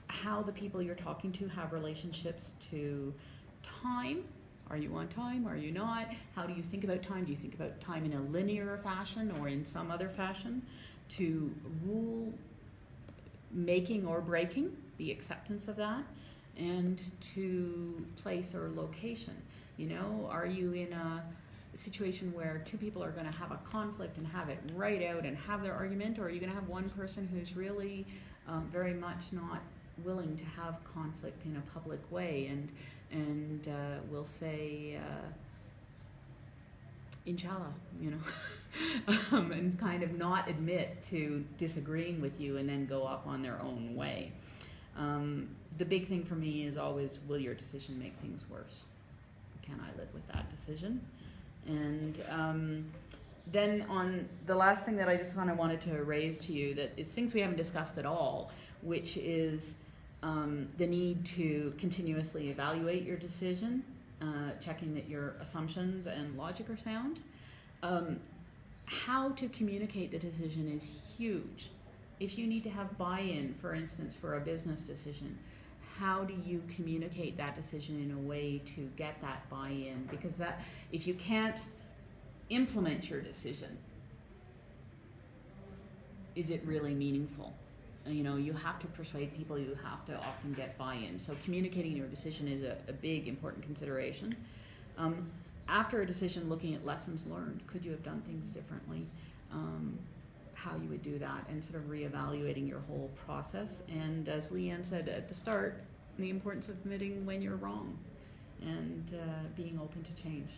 how the people you're talking to have relationships to time. Are you on time? Are you not? How do you think about time? Do you think about time in a linear fashion or in some other fashion? To rule making or breaking, the acceptance of that, and to place or location. You know, are you in a situation where two people are going to have a conflict and have it right out and have their argument, or are you going to have one person who's really very much not willing to have conflict in a public way and will say, inshallah, you know, and kind of not admit to disagreeing with you and then go off on their own way. The big thing for me is always, will your decision make things worse? Can I live with that decision? And then on the last thing that I just kind of wanted to raise to you that is things we haven't discussed at all, which is the need to continuously evaluate your decision, checking that your assumptions and logic are sound. How to communicate the decision is huge. If you need to have buy-in, for instance, for a business decision, how do you communicate that decision in a way to get that buy-in? Because that, if you can't implement your decision, is it really meaningful? You know, you have to persuade people, you have to often get buy-in. So communicating your decision is a big, important consideration. After a decision, looking at lessons learned. Could you have done things differently? How you would do that, and sort of reevaluating your whole process. And as Leanne said at the start, the importance of admitting when you're wrong and being open to change.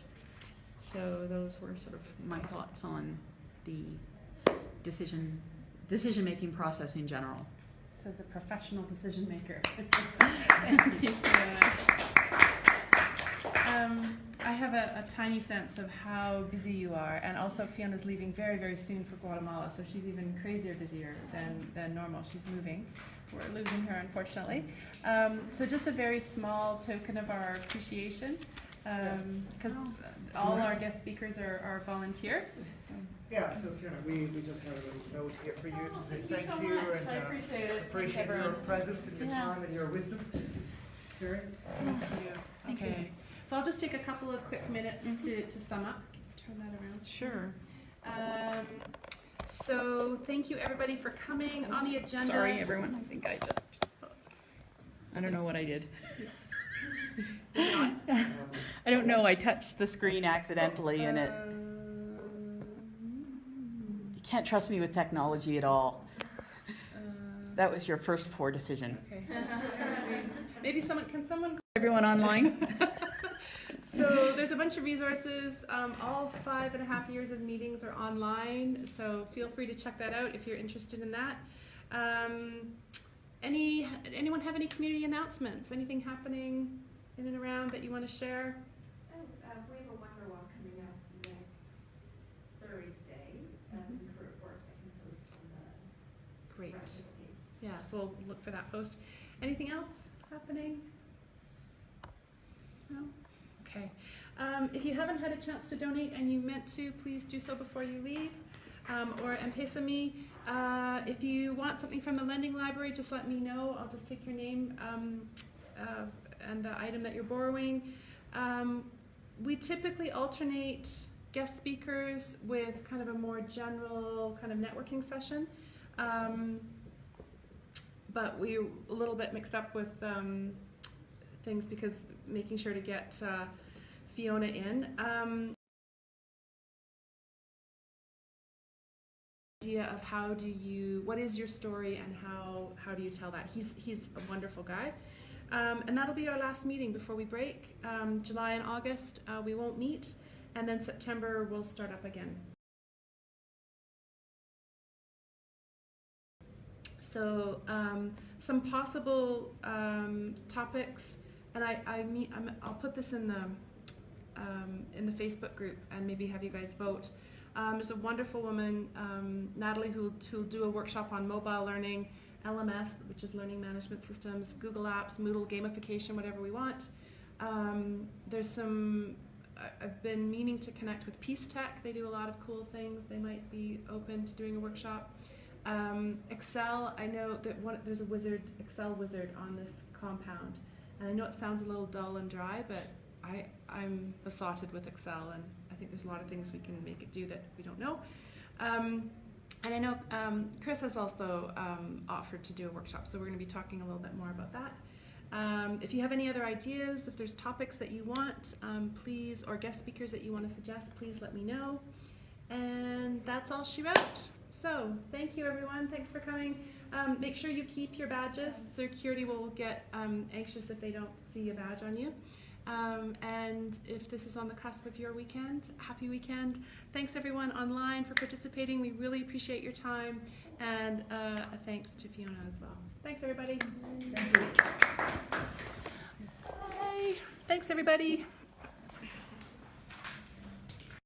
So those were sort of my thoughts on the decision-making process in general. Says the professional decision maker. Thank you, Fiona. I have a tiny sense of how busy you are, and also Fiona's leaving very, very soon for Guatemala, so she's even busier than normal. She's moving. We're losing her, unfortunately. So just a very small token of our appreciation, because all our guest speakers are volunteer. Yeah, so Fiona, we just have a little note here for you to say Thank thank you you, so much. and I appreciate it. appreciate Thanks, your everyone. presence and your time and your wisdom. Here. Thank you. Okay. So I'll just take a couple of quick minutes to sum up. Turn that around. Sure. So thank you everybody for coming. On the agenda. Sorry, everyone. I think I don't know what I did. I don't know. I touched the screen accidentally and it. You can't trust me with technology at all. That was your first poor decision. Okay. Maybe someone. Everyone online? So there's a bunch of resources. All 5.5 years of meetings are online, so feel free to check that out if you're interested in that. Anyone have any community announcements? Anything happening in and around that you want to share? We have a Wonder Walk coming up next Thursday. For of course, I can post on the Great. Roundtable page. Yeah, so we'll look for that post. Anything else happening? No? Okay. If you haven't had a chance to donate and you meant to, please do so before you leave. Or M-Pesa me. If you want something from the lending library, just let me know. I'll just take your name and the item that you're borrowing. We typically alternate guest speakers with kind of a more general kind of networking session. But we're a little bit mixed up with things because making sure to get Fiona in. Idea of what is your story and how do you tell that? He's a wonderful guy. And that'll be our last meeting before we break. July and August we won't meet, and then September we'll start up again. So some possible topics, and I'll put this in the Facebook group and maybe have you guys vote. There's a wonderful woman, Natalie, who'll do a workshop on mobile learning, LMS, which is learning management systems, Google Apps, Moodle, gamification, whatever we want. I've been meaning to connect with Peace Tech. They do a lot of cool things. They might be open to doing a workshop. Excel, I know that there's a Excel wizard on this compound. And I know it sounds a little dull and dry, but I'm besotted with Excel, and I think there's a lot of things we can make it do that we don't know. And I know Chris has also offered to do a workshop, so we're going to be talking a little bit more about that. If you have any other ideas, if there's topics that you want, please, or guest speakers that you want to suggest, please let me know. And that's all she wrote. So thank you, everyone. Thanks for coming. Make sure you keep your badges. Security will get anxious if they don't see a badge on you. And if this is on the cusp of your weekend, happy weekend. Thanks everyone online for participating. We really appreciate your time. And a thanks to Fiona as well. Thanks everybody. Thank you. Bye. Thanks everybody.